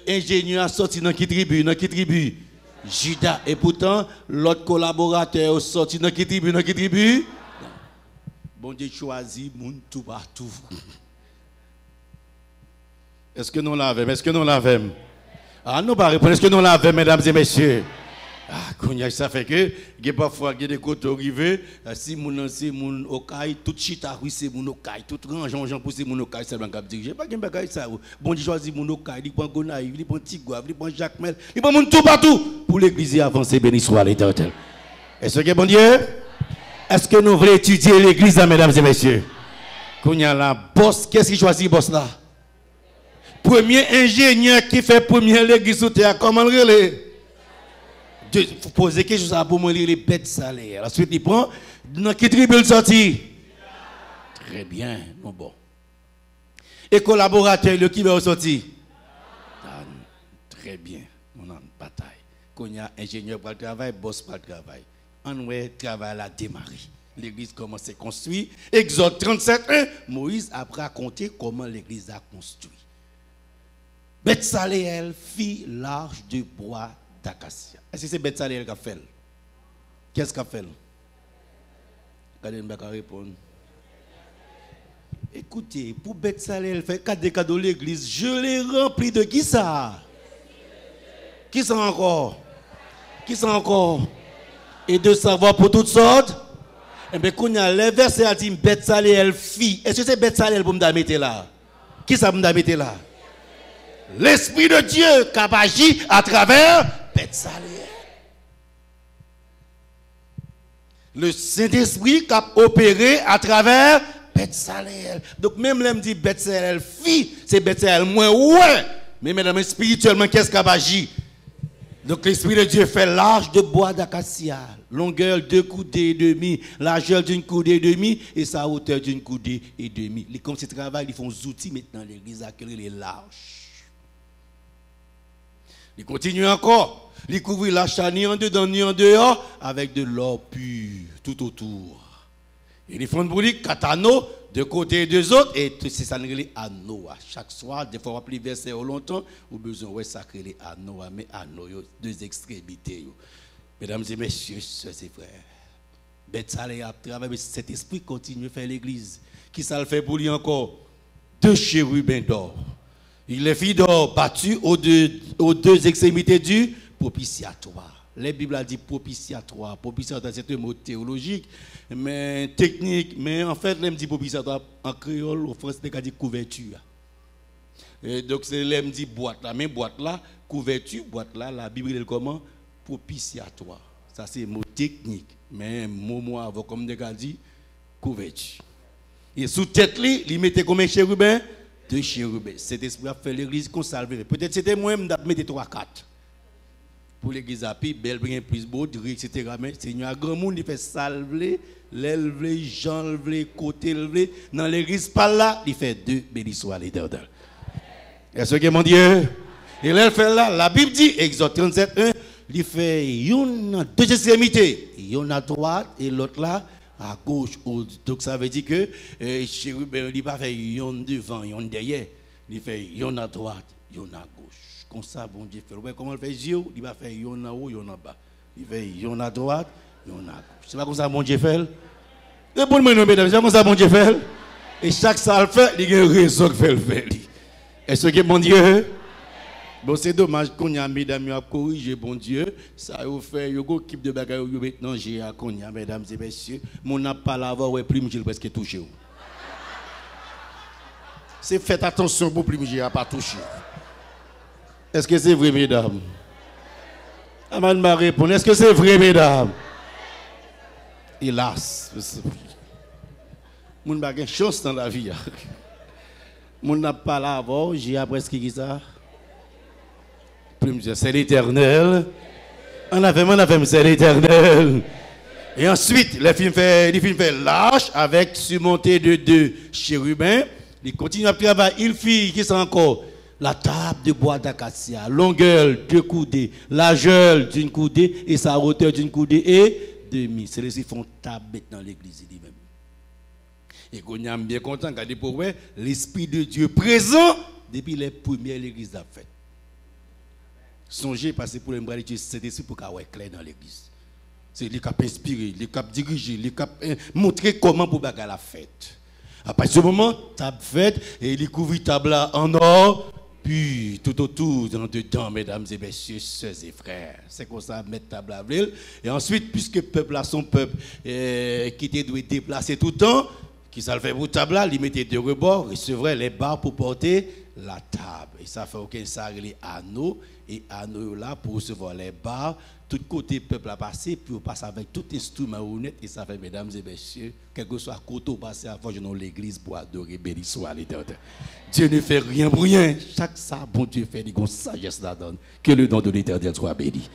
Speaker 4: Ingénieur sorti dans qui tribu, Juda. Et pourtant, l'autre collaborateur sorti dans qui tribu. Bon Dieu choisit moun tout partout. Est-ce que nous l'avons? Ah, nous pas répondre. Est-ce que nous l'avons, mesdames et messieurs? Ah, ça fait que, il y a parfois des côtés arrivés, si moun okaï, tout chita, oui, c'est moun okaï, tout rangeant pour c'est moun okaï, c'est le cap dirigé. Pas qu'il y ça. Bon Dieu choisit moun okaï, il prend Gonaïve, il prend Tigouave, il prend Jacques Mel, il prend moun tout partout pour l'église avancer, béni soit l'Éternel. Est-ce que bon Dieu? Est-ce que nous voulons étudier l'église, mesdames et messieurs? Quand il y a la boss, qu'est-ce qui choisit boss là? Premier ingénieur qui fait première l'église sous terre, comment le relais? Il faut poser quelque chose pour moi, les bêtes salaires. Ensuite, il prend, dans quelle tribu il sorti? Très bien, bon. Et collaborateur, le qui va sortir? Très bien, on a une bataille. Quand il y a ingénieur pour le travail, boss pour le travail. On travail a démarré. L'église commence à construire. Exode 37:1, Moïse a raconté comment l'église a construit. Betsaleel fit l'arche de bois d'acacia. Est-ce que c'est Betsaleel qui a fait? Qu'est-ce qu'il a fait? Regardez, je vais répondre. Écoutez, pour Betsaleel faire 4 cadeaux de l'église, je l'ai rempli de qui ça? Qui ça encore? Et de savoir pour toutes sortes. Et bien, quand il y a le verset a dit Betsaleel fit. Est-ce que c'est Betsaleel pour me mettre là? Qui ça pour me mettre là? L'Esprit de Dieu qui a agi à travers Betsaleel. Le Saint-Esprit qui a opéré à travers Betsaleel. Donc, même là, me dit Betsaleel fit, c'est Betsaleel moins ouais. Mais mesdames, spirituellement, qu'est-ce qui a agi? Donc l'Esprit de Dieu fait l'arche de bois d'acacia, longueur 2 coudées et demi, largeur d'une coudée et demi et sa hauteur d'une coudée et demi. Les comme ces travail, ils font des outils maintenant, l'église a créé les larges. Ils continuent encore. Ils couvrent l'arche ni en dedans ni en dehors avec de l'or pur tout autour. Et ils font pour lui 4 anneaux de côté et deux autres, et c'est ça les anneaux. Chaque soir, des fois, on va plus verser au longtemps, ou besoin de sacrer les anneaux, mais anneaux, 2 extrémités. Mesdames et messieurs, soeurs et frères, bête ça à travers cet esprit continue à faire l'église. Qui ça le fait pour lui encore? 2 chérubins d'or. Il les fit d'or battus aux deux extrémités du propitiatoire. La Bible a dit propitiatoire. Propitiatoire, c'est un mot théologique, mais technique. Mais en fait, elle me dit propitiatoire en créole, au français, elle dit couverture. Et donc, c'est elle me dit boîte là. Mais boîte là, couverture, boîte là, la Bible est comment? Propitiatoire. Ça, c'est un mot technique. Mais un mot avant, comme on a dit, couverture. Et sous tête, il mettait combien de chérubins? 2 chérubins. Cet esprit a fait l'église qu'on salve. Peut-être c'était moi, je mettais 3-4. Pour l'église à Pi, belle, bien plus beau, etc. Mais le Seigneur a grand monde, il fait salver, l'élever, j'enlever, côté lever. Dans l'église, pas là, il fait 2 bénis soient l'Éternel. Est-ce que mon Dieu? Et là, il fait là, la Bible dit, Exode 37, 1, il fait une 2 extrémités. Une à droite et l'autre là, à gauche. Donc ça veut dire que chérubin, il va faire une devant, une derrière. Il fait une à droite, une à gauche. Comme ça, bon Dieu fait. Comment il fait Dieu? Il va faire une en haut, une en bas. Il fait une à droite, une à gauche. C'est pas comme ça, bon Dieu fait. Et pour nous, mesdames, c'est comme ça, bon Dieu fait. Et chaque ça le fait, il y a une raison que fait le faire. Est-ce que bon Dieu? Bon, c'est dommage qu'on y a, mesdames, à corriger, bon Dieu. Ça a fait, il y a une équipe de bagages, maintenant, j'ai à connaître, mesdames et messieurs. Mon n'a pas l'avoir, ouais, plus, j'ai presque touché. C'est faites attention pour plus, j'ai pas touché. Est-ce que c'est vrai, mesdames? Aman m'a répondu, est-ce que c'est vrai, mesdames? Hélas. Mon n'a pas chance dans la vie. Mon n'a pas l'avoir, j'ai presque qui ça? C'est l'Éternel. On a fait, c'est l'Éternel. Et ensuite, le film fait large avec surmonté de 2 chérubins. Il continue à travailler. Il fit, qui c'est encore? La table de bois d'acacia, longueur 2 coudées, largeur d'une coudée et sa hauteur d'une coudée et demi. C'est les font table dans l'église lui-même. Et qu'on est bien content, regardez pour voir l'Esprit de Dieu présent depuis les premières l'église a fait. Songez, passer pour les bras de Dieu, cet esprit pour qu'il soit clair dans l'église. C'est lui qui a inspiré, lui qui a dirigé, lui qui a montré comment pour bagarre la fête. À partir du moment, table faite, et il couvre table en or, puis tout autour, dedans, mesdames et messieurs, sœurs et frères. C'est comme ça, mettre table à ville. Et ensuite, puisque le peuple a son peuple qui doit déplacer tout le temps, qui ça le fait pour table là, il mettait 2 rebords, recevrait les barres pour porter la table. Et ça fait aucun ça les anneaux. Et anneaux là pour recevoir les barres. Tout côté peuple a passé, puis on passe avec tout instrument honnête. Et ça fait, mesdames et messieurs, quel que soit côté on passe avant, je n'ai l'église pour adorer, béni soit l'Éternel. Dieu ne fait rien pour rien. Chaque ça, bon Dieu fait, il y a une sagesse la donne. Que le nom de l'Éternel soit béni.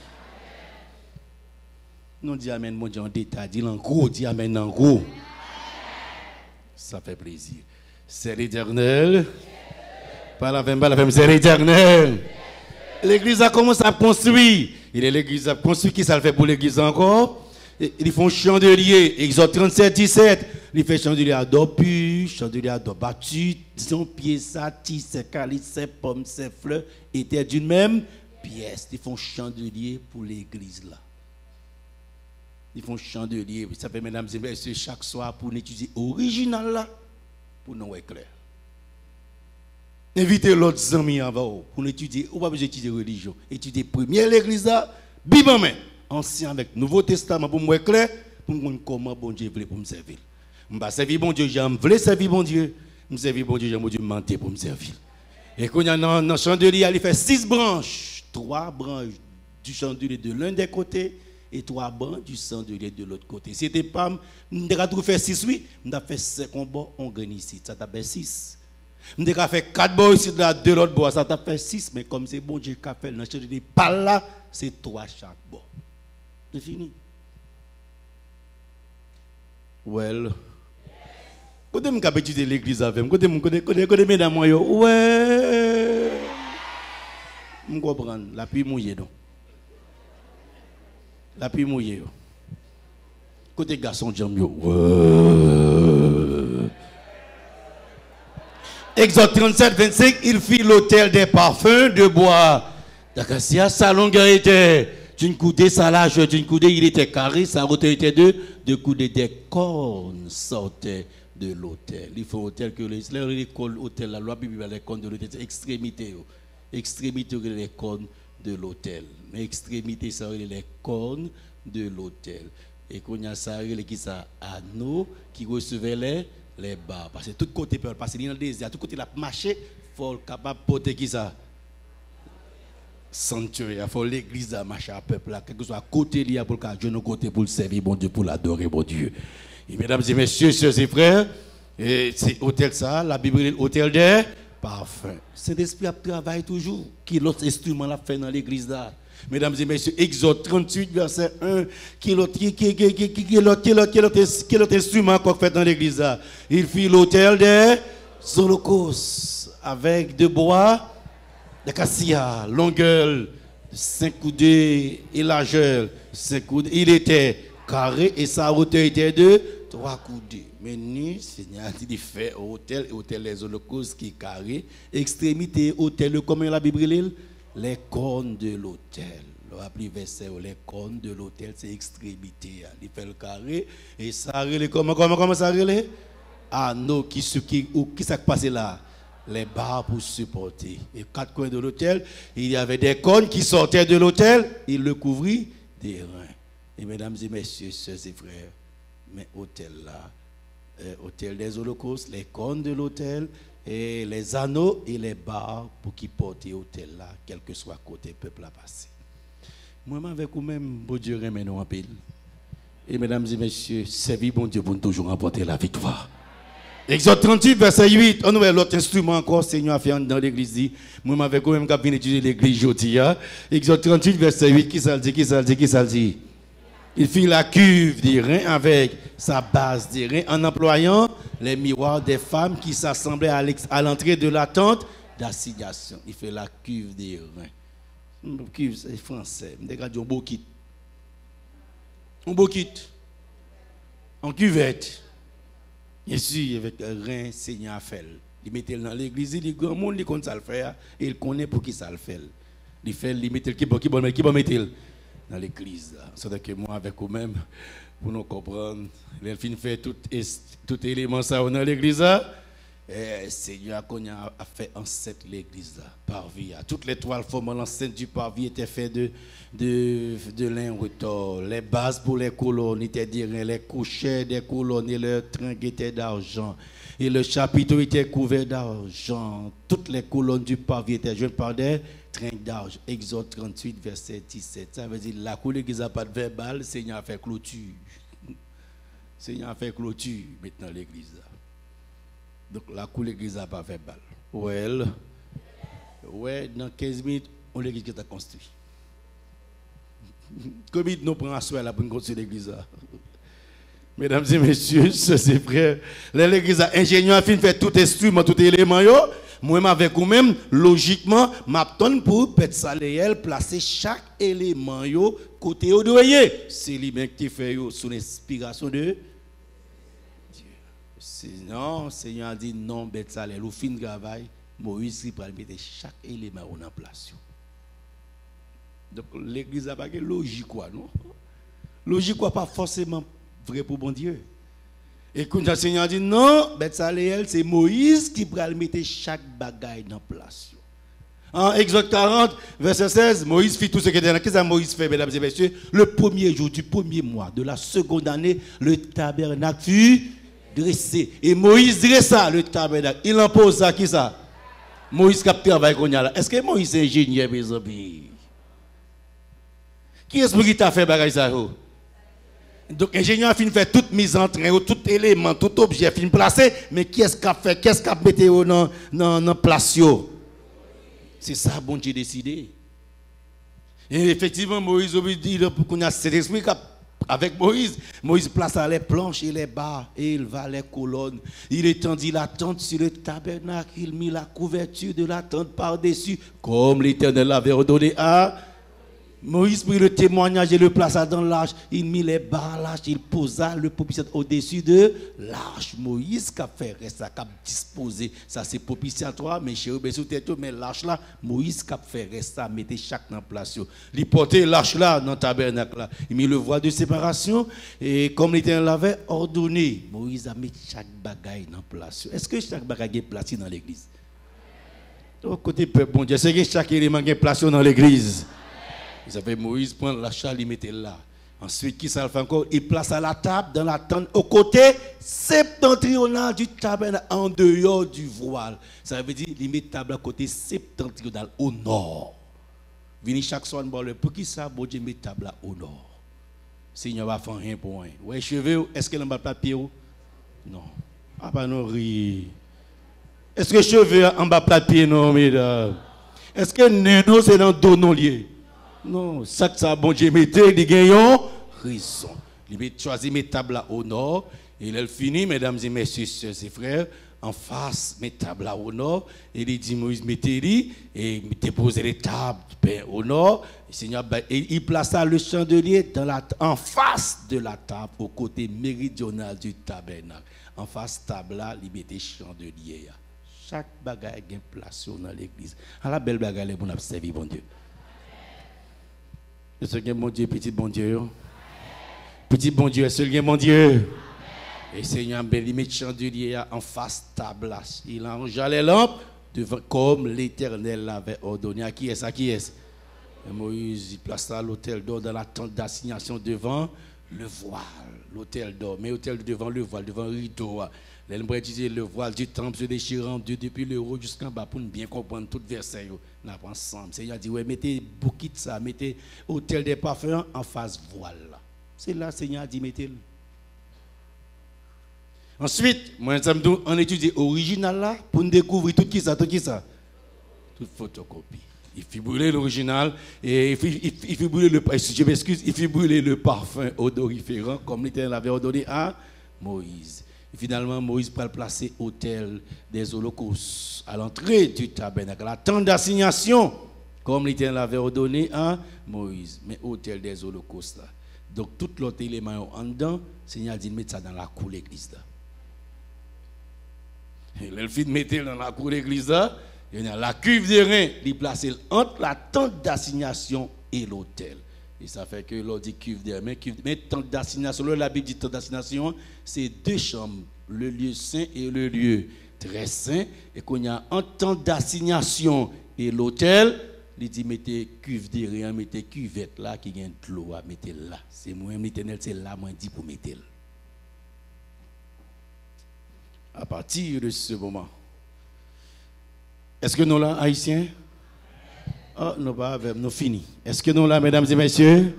Speaker 4: Non, dis amen, mon Dieu, en détail. Dis en gros, dis amen en gros. Ça fait plaisir. C'est l'Éternel. Pas la femme, c'est l'Éternel. L'église a commencé à construire. Il est l'église a construit. Qui ça le fait pour l'église encore? Ils font chandelier. Exode 37, 17. Ils font chandelier à dos pur, chandelier à dos battu. Son pied, sa tige, ses calices, ses pommes, ses fleurs étaient d'une même pièce. Ils font chandelier pour l'église là. Ils font chandelier. Ça fait, mesdames et messieurs, chaque soir pour étudier original là, pour nous éclairer. Invitez l'autre amis avant pour étudier, ou pas besoin d'étudier religion. Étudier première l'église là, Bible en main, ancien avec Nouveau Testament pour moi clair, pour me comment bon Dieu voulait pour me servir. Je ne servir bon Dieu, j'aime voulais servir bon Dieu. Je servir bon Dieu, j'aime Dieu mentir pour me servir. Et quand il y a dans le chandelier, il fait 6 branches, 3 branches du chandelier de l'un des côtés et 3 branches du chandelier de l'autre côté. Si c'était pas, je vais faire 6, oui, je vais faire 5 combats, on gagne ici, ça t'a fait 6. Je vais faire 4 bois ici, de l'autre bois, ça t'a fait 6, mais comme c'est bon Dieu qui a fait, dans le pas là, c'est 3 chaque bois. C'est fini. Well. Quand je vais étudier l'église avec moi, quand je vais dans moi, ouais. Je comprends, la pluie mouillée. La pluie mouillée. Côté garçon, j'aime mieux. Exode 37, 25, il fit l'autel des parfums de bois d'acacia. Sa longueur était d'une coudée, sa largeur d'une coudée, il était carré, sa hauteur était de de coups des cornes sortaient de l'autel. Il faut autel que les cornes, autel, la loi biblique, les cornes de l'autel, c'est extrémité. Extrémité, les cornes de l'autel. Mais extrémité, ça les cornes de l'autel. Et qu'on y a ça, qui ça anneau qui recevait les bas. Parce que tout côté peut passer dans le désert, tout côté la marché, il faut capable de porter qui ça. Sanctuaire, il faut l'église à marcher à peuple là, quel que soit à côté lié pour que Dieu nous côté pour le servir bon Dieu, pour l'adorer bon Dieu. Et mesdames et messieurs, sœurs et frères, et c'est hôtel ça, la Bible est hôtel des parfums. Saint-Esprit travaille toujours. Qui l'autre instrument l'a fait dans l'église là. Mesdames et messieurs, Exode 38 verset 1, qui l'autre instrument qu'on fait dans l'église là. Il fit l'hôtel des holocaustes avec de bois de cassia, longueur 5 coudées et largeur 5 coudées. Il était carré et sa hauteur était de 3 coudées. Mais nous, Seigneur a dit fait hôtel les holocaustes qui est carré. Extrémité hôtel, comme la Bible dit, les cornes de l'hôtel. Le rappelez verset, les cornes de l'hôtel, c'est extrémité. Il fait le carré et ça comment ça relève? Anneau qui s'est passé là? Les barres pour supporter. Et 4 coins de l'hôtel, il y avait des cornes qui sortaient de l'hôtel, il le couvrit des reins. Et mesdames et messieurs, sœurs et frères, mais hôtel là, hôtel des holocaustes, les cornes de l'hôtel, et les anneaux et les barres pour qui portent l'hôtel là, quel que soit côté peuple à passer. Moi, avec vous-même, bon Dieu, remène-nous en pile. Et mesdames et messieurs, servir bon Dieu pour toujours remporter la victoire. Exode 38, verset 8. On voit l'autre instrument encore, Seigneur a fait dans l'église. Moi, avec vous-même, quand je étudier l'église aujourd'hui. Exode 38, verset 8, qui ça le dit? Il fit la cuve des reins avec sa base des reins en employant les miroirs des femmes qui s'assemblaient à l'entrée de la tente d'assignation. Il fait la cuve des reins. Cuve, c'est français. Regardez un beau kit. Un beau kit. En cuvette. Bien sûr, avec un rein, Seigneur a fait. Il mettait dans l'église, il dit grand monde, il connaît ça le faire, et il connaît pour qui ça le fait. Il fait, il mettait qui va mettre dans l'église. C'est que moi, avec vous-même, pour nous comprendre, il fait tout élément ça dans l'église. Et Seigneur a fait enceinte l'église parvis. Toutes les toiles formant l'enceinte du parvis étaient faites de lin retors. Les bases pour les colonnes étaient d'airain, les couchets des colonnes et leurs trinques étaient d'argent. Et le chapiteau était couvert d'argent. Toutes les colonnes du parvis étaient jointes par des trinques d'argent. Exode 38, verset 17. Ça veut dire la cour de l'église n'a pas de verbal, le Seigneur a fait clôture. Le Seigneur a fait clôture maintenant l'église. Donc la cour de l'église n'a pas verbal. Ouais, dans 15 minutes, on l'église qui a construit. Combien nous prenons à soi là pour construire l'église? Mesdames et messieurs, c'est frères, l'église a ingénieur a fait tout instrument, tout élément. Moi, avec vous-même, logiquement, m'attends pour Petsaléel placer chaque élément côté au doyer. C'est lui-même qui fait sous l'inspiration de Dieu. Sinon, le Seigneur a dit non, Petsaléel, au fin de travail, Moïse il va mettre chaque élément en place. Donc l'église n'a pas de logique, quoi, non? Logique, quoi, pas forcément vrai pour bon Dieu. Et quand le Seigneur dit non, Betsaléel, c'est Moïse qui va mettre chaque bagaille en place. En Exode 40, verset 16, Moïse fit tout ce qui était dans. Qu'est-ce que Moïse fait, mesdames et messieurs? Le premier jour du premier mois de la seconde année, le tabernacle fut dressé. Et Moïse dressa le tabernacle. Il en pose ça, qui ça? Moïse qui travaille qu'on y a là. Est-ce que Moïse est ingénieur, mes amis? Qui est-ce qui t'a fait bagaille ça? Donc, l'ingénieur a fini de faire toute mise en train, tout élément, tout objet, a fini de placer, mais qui est-ce qu'a fait? Qu'est-ce qu'a mis dans place? C'est ça, bon Dieu décidé. Et effectivement, Moïse a dit qu'on a cet esprit avec Moïse. Moïse plaça les planches et les barres, et il va les colonnes. Il étendit la tente sur le tabernacle, il mit la couverture de la tente par-dessus, comme l'Éternel l'avait ordonné à. Moïse prit le témoignage et le plaça dans l'arche. Il mit les barres à l'arche, il posa le propitiatoire au-dessus de l'arche. Moïse qui a fait ça, qui a disposé. Ça c'est propitiatoire, mais chez eux, mais l'arche là, Moïse qui a fait ça, mettez chaque dans la place. Il portait l'arche là dans le tabernacle là. Il mit le voile de séparation et comme l'Éternel l'avait ordonné, Moïse a mis chaque bagaille dans la place. Est-ce que chaque bagaille est placé dans l'église? Au côté peuple, bon Dieu, c'est que chaque élément est placé dans l'église. Vous savez, Moïse prend l'achat, il mettait là. Ensuite, qui ça fait encore? Il place à la table, dans la tente, au côté septentrional du tabernacle, en dehors du voile. Ça veut dire, il met la table à côté septentrional, au nord. Venez chaque soir, pour qui ça, bon Dieu, met la table au nord. Seigneur va faire rien pour rien. Ouais, cheveux, est-ce qu'elle n'a pas de pied? Non. Ah, bah non, ri. Est-ce que cheveux en bas de pied? Non, mesdames. Est-ce que non, c'est dans le dos non lié? Non, ça, bon Dieu, mettez, il gagne raison. Il met choisi mes tables là au nord, et il finit, mesdames et messieurs, soeurs et frères, en face, mes tables là au nord, et il dit, Moïse, mettez-les, et déposez les tables au nord, et Seigneur, et il plaça le chandelier en face de la table, au côté méridional du tabernacle. En face table là, il mettait chandelier. Chaque bagaille est placé dans l'église. À la belle bagaille, on a servi, bon Dieu. Est-ce que bon Dieu, petit bon Dieu? Petit bon Dieu, est-ce que bon Dieu? Et Seigneur, il met le chandelier en face table. Il arrangea les lampes devant, comme l'Éternel l'avait ordonné. À qui est-ce? À qui est-ce? Moïse, il plaça l'autel d'or dans la tente d'assignation devant le voile. L'autel d'or, mais l'autel devant le voile, devant le rideau. L'Elmbre disait le voile du temple se déchirant depuis le haut jusqu'en bas pour bien comprendre tout verset. On apprend ensemble. Seigneur dit, ouais, mettez bouquet de ça, mettez autel des parfums en face voile. C'est là, Seigneur dit, mettez-le. Ensuite, moi, on étudie l'original là pour nous découvrir tout qui ça, tout toute photocopie. Il fit brûler l'original et il fit brûler je m'excuse, il fit brûler le parfum odoriférant comme l'Éternel avait ordonné à Moïse. Et finalement, Moïse peut le placer autel des holocaustes à l'entrée du tabernacle, la tente d'assignation, comme l'Éternel avait ordonné à Moïse, mais autel des holocaustes là. Donc, tout l'autre élément en dedans, le Seigneur dit de mettre ça dans la cour de l'église là. Et le fit de mettre dans la cour de l'église là, il y a la cuve de rein, il place entre la tente d'assignation et l'autel. Et ça fait que l'on dit cuve de rein, mais tente d'assignation, la Bible dit tente d'assignation, c'est deux chambres, le lieu saint et le lieu très saint. Et qu'on y a en tente d'assignation et l'autel, il dit mettez cuve de rein, mettez cuvette là qui gagne de l'eau, mettez là. C'est moi-même l'Éternel, c'est là moi dit pour mettre. À partir de ce moment, est-ce que nous là, haïtiens? Oh, nous pas avec nous fini. Est-ce que nous là, mesdames et messieurs?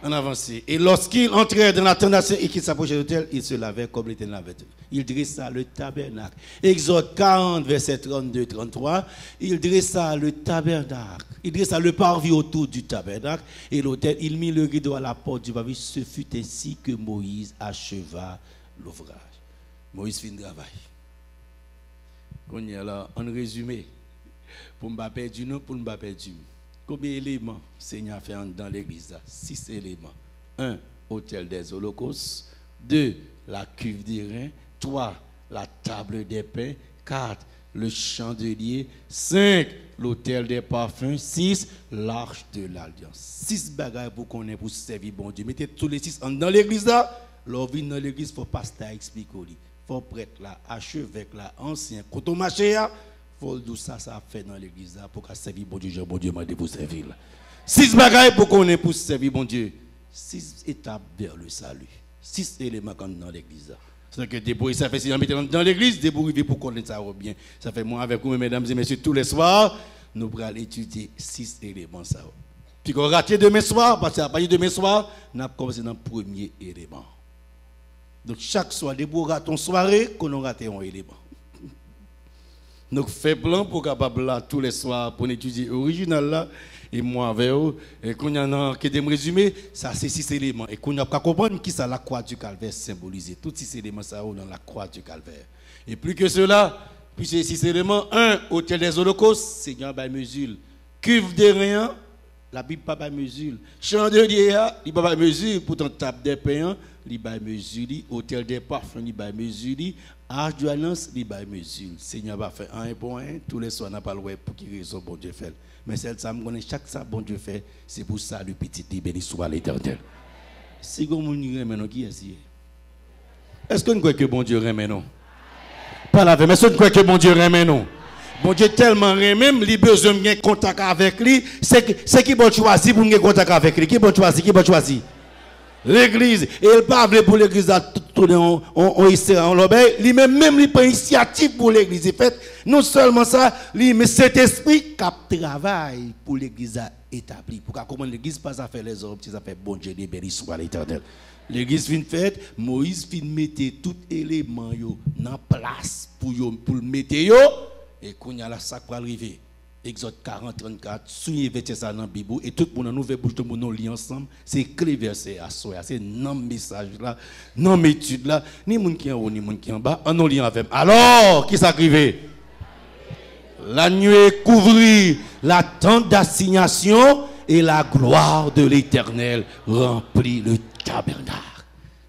Speaker 4: On avance. Et lorsqu'il entrait dans la tente d'assignation et qu'il s'approchait de l'autel, il se lavait comme l'Éternel l'avait dit. Il dressa le tabernacle. Exode 40, verset 32-33. Il dressa le tabernacle. Il dressa le parvis autour du tabernacle et l'autel. Il mit le rideau à la porte du parvis. Ce fut ainsi que Moïse acheva l'ouvrage. Moïse fit le travail. On y a là, en résumé, pour ne pas perdre du nom, pour ne pas perdre du nom. Combien d'éléments Seigneur fait dans l'église? 6 éléments. 1, autel des holocaustes. 2, la cuve des reins. 3, la table des pains. 4, le chandelier. 5, l'autel des parfums. 6, l'arche de l'alliance. 6 bagages pour qu'on ait pour servir bon Dieu. Mettez tous les 6 dans l'église là. L'envie dans l'église, il faut pasteur expliquer. Il faut prêtre là, archevêque là, ancien. Quand on marche là, il faut tout ça fait dans l'église là pour qu'on servir bon Dieu m'a dit pour servir là. 6 bagages pour qu'on ait pour servir bon Dieu. 6 étapes vers le salut. 6 éléments dans l'église là. C'est que débrouiller ça fait si on met dans l'église, débrouiller pour connaître ça bien. Ça fait moi avec vous mesdames et messieurs tous les soirs, nous allons étudier 6 éléments ça. Puis qu'on rate demain soir parce qu'à partir de demain soir, on a commencé dans le premier élément. Donc chaque soir, dès qu'on rate une soirée, qu'on a raté un élément. Donc fait plan pour capable là tous les soirs pour étudier l'original là et moi avec eux et qu'on y en a qui des résumés, ça c'est 6 éléments et qu'on a pas comprendre qui ça la croix du calvaire symbolisée. Tous 6 éléments ça dans la croix du calvaire. Et plus que cela, puis ces 6 éléments, 1, autel des holocaustes, Seigneur by mesure, cuve de rein, La Bible pas de mesure. Chandelier, il pas de mesure. Pourtant, table des pains, il pas de mesure. Hôtel des parfums, il pas de mesure. Arche de l'annonce, il pas de mesure. Seigneur va faire un pour un. Tous les soirs, on n'a pas le droit pour qu'il raison bon Dieu fait. Mais celle ça me connaît chaque ça bon Dieu fait. C'est pour ça le petit béni soit l'Éternel. Si vous me remettez, qui est-ce? Est-ce que nous croyons que bon Dieu remet nous? Pas la veille, mais est-ce que nous croyons que bon Dieu remet nous? Bon Dieu tellement remet, il a besoin de contact avec lui. C'est qui bon choisir pour avoir contact avec lui? Qui bon choisir? Qui bon choisir? L'église. Et il parle pour l'église à tout on Israël, on l'obéit. Lui-même, il prend initiative pour l'église. En fait, non seulement ça, mais cet esprit qui travaille pour l'église établie. Pour comment l'église pas à faire les hommes, ça fait bon Dieu, béni soit l'Éternel. L'église fin faite, Moïse fin mettre tout élément dans place pour le mettre et qu'on y a la sac pour arriver. Exode 40, 34, souillez ça dans la Bible et tout le monde nous fait bouche de mon lit ensemble. C'est clé verset à soi, c'est non message là, non étude là, ni moun qui en haut ni moun qui en bas, en lien avec. Alors, qui s'arrive? La nuée couvrit la tente d'assignation et la gloire de l'Éternel remplit le tabernacle.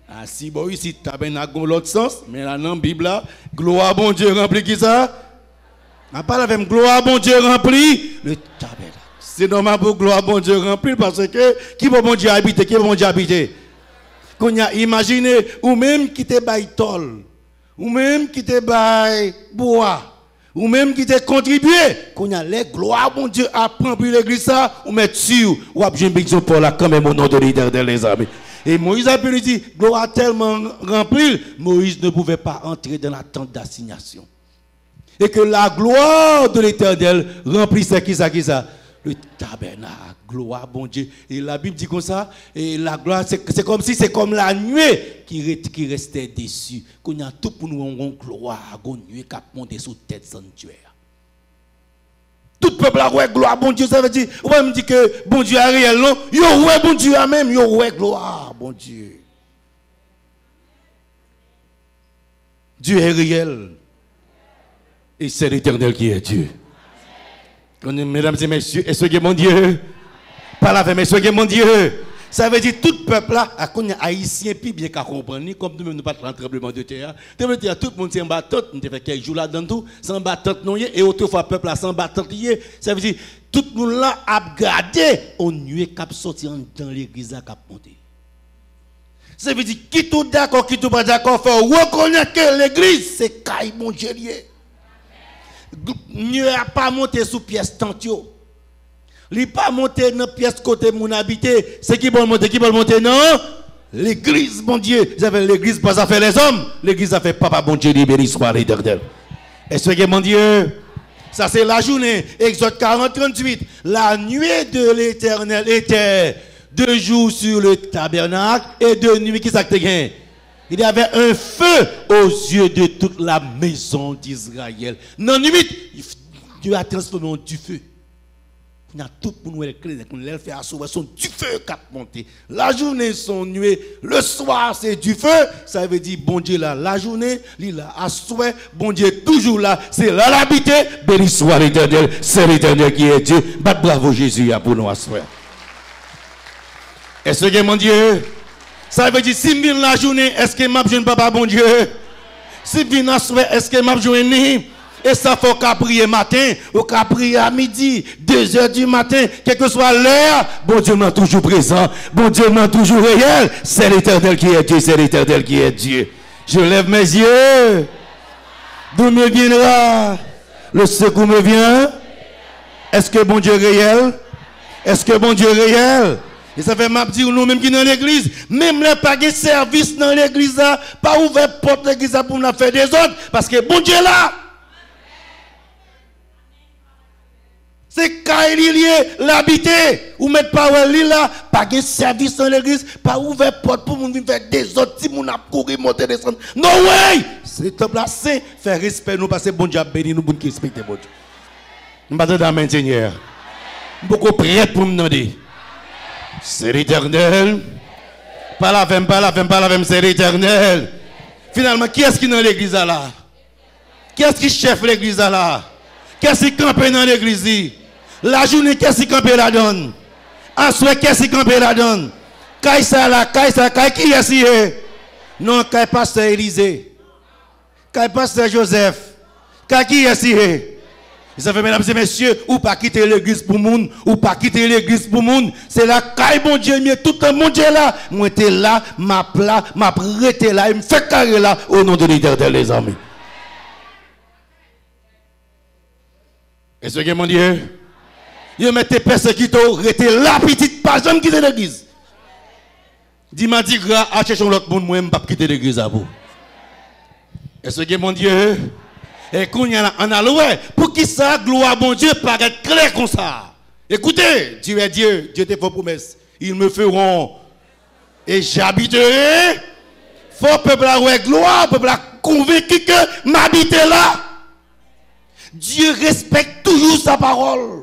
Speaker 4: Ah, si bon ici tabernacle dans l'autre sens, mais là dans la Bible là, gloire bon Dieu remplit qui ça? On parle avec gloire bon Dieu remplit le tabernacle. C'est normal pour gloire bon Dieu remplit parce que qui peut bon Dieu habiter? Qui peut bon Dieu habiter? Qu'on y a imaginé ou même qui te bail tol, ou même qui te bail bois, ou même qui te contribué, qu'on y a les gloire bon Dieu a rempli l'église ça, ou mettre sur ou a bien bénédiction pour la quand même au nom de l'Éternel les amis. Et Moïse a pu lui dire gloire tellement remplie, Moïse ne pouvait pas entrer dans la tente d'assignation. Et que la gloire de l'Éternel remplissait qui ça? Le tabernacle, gloire bon Dieu. Et la Bible dit comme ça, et la gloire, c'est comme si c'est comme la nuée qui restait dessus. Qu'on a tout pour nous une gloire, une nuée qui a monté sous tête sanctuaire. Tout peuple a ouais gloire bon Dieu, ça veut dire, on me dit que bon Dieu est réel, non? Yo ouais bon Dieu a même, yo ouais gloire bon Dieu. Dieu est réel. Et c'est l'Éternel qui est Dieu. Mesdames et messieurs, est-ce que mon Dieu? Par la veille, est-ce que mon Dieu? Ça veut dire tout peuple là, à qu'on est haïtien, puis bien qu'à comprendre, comme nous ne pas de tremblement de terre. Tout le monde s'est en battant, nous avons fait quelques jours là dans tout, sans battant non et autrefois peuple là sans battant lié. Ça veut dire tout le monde là a gardé, on nuit cap sortir dans l'église à cap monter. Ça veut dire qui tout d'accord, qui tout pas d'accord, faut reconnaître que l'église c'est caille mon Dieu lié. Mieux a pas monté sous pièce tantio. Il pas monté dans pièce côté mon habité, c'est qui bon monter non l'église bon Dieu, l'église pas à faire les hommes, l'église a fait papa bon Dieu béni soit l'Éternel. Est-ce que mon Dieu ça c'est la journée Exode 40 38 la nuée de l'Éternel était 2 jours sur le tabernacle et 2 nuits qui s'actent. Il y avait un feu aux yeux de toute la maison d'Israël. Non, limite, Dieu a transformé en du feu. Il y a tout pour nous éclairer, qu'on l'a fait asseoir, son du feu qui a monté. La journée, son nuée, le soir, c'est du feu. Ça veut dire, bon Dieu là, la journée, il a assoir, bon Dieu toujours là, c'est là l'habité. Béni soit l'Éternel, c'est l'Éternel qui est Dieu. Bravo Jésus pour nous asseoir. Est-ce que mon Dieu? Ça veut dire, si je viens la journée, est-ce que je ne papa bon Dieu? Si je viens la soirée, est-ce que je viens? Et ça faut qu'à prier matin, ou qu'à prier à midi, 2h du matin, quelle que soit l'heure, bon Dieu m'a toujours présent, bon Dieu m'a toujours réel. C'est l'Éternel qui est Dieu, c'est l'Éternel qui est Dieu. Je lève mes yeux. D'où me viendra? Le secours me vient. Est-ce que bon Dieu est réel? Est-ce que bon Dieu est réel? Et ça fait m'a dire nous-mêmes qui dans l'église, même les pas de service dans l'église, pas ouvert porte l'église pour nous faire des autres, parce que bon Dieu là. C'est quand il est l'habiter, ou mettre pas là, pas de service dans l'église, pas ouvert porte pour nous faire des autres, si nous n'a courir, monter, descendre. No way! C'est le temple là, c'est faire respect nous, parce que bon Dieu a béni nous, pour nous respecter bon Dieu. Nous battons dans la main, Seigneur. Beaucoup prêt pour me demander. C'est l'Éternel. Pas la même, c'est l'Éternel. Finalement, qui est-ce qui est dans l'église là? Qui est-ce qui chef l'église là? Qui est-ce qui campe dans l'église? La journée, qui est-ce qui campe la donne? À ce qu'est-ce qui campé la donne? Kaïsa là, Kaïsa, qui est ici? Non, Kaï pasteur Élisée. Kaï pasteur Joseph. Qui est ici? Ça fait, mesdames et messieurs, ou pas quitter l'église pour monde, ou pas quitter l'église pour monde. C'est là, Kaï bon Dieu, mais tout le monde est là. Moi, j'étais là, m'a prêté là, il me fait carré là, au nom de l'Éternel, les amis. Est-ce que mon Dieu? Vous mettez personne qui t'a arrêté la petite page, j'aime quitter l'église. Dis-moi, dis gras, à chercher l'autre monde, moi, je ne vais pas quitter l'église à vous. Est-ce que mon Dieu? Et qu'on y a en alloué, pour qui ça, gloire à mon Dieu, paraît être clair comme ça. Écoutez, Dieu est Dieu, Dieu te fait promesse. Ils me feront et j'habiterai. Faut peuple à ouais gloire, peuple à convaincu que m'habiter là. Dieu respecte toujours sa parole.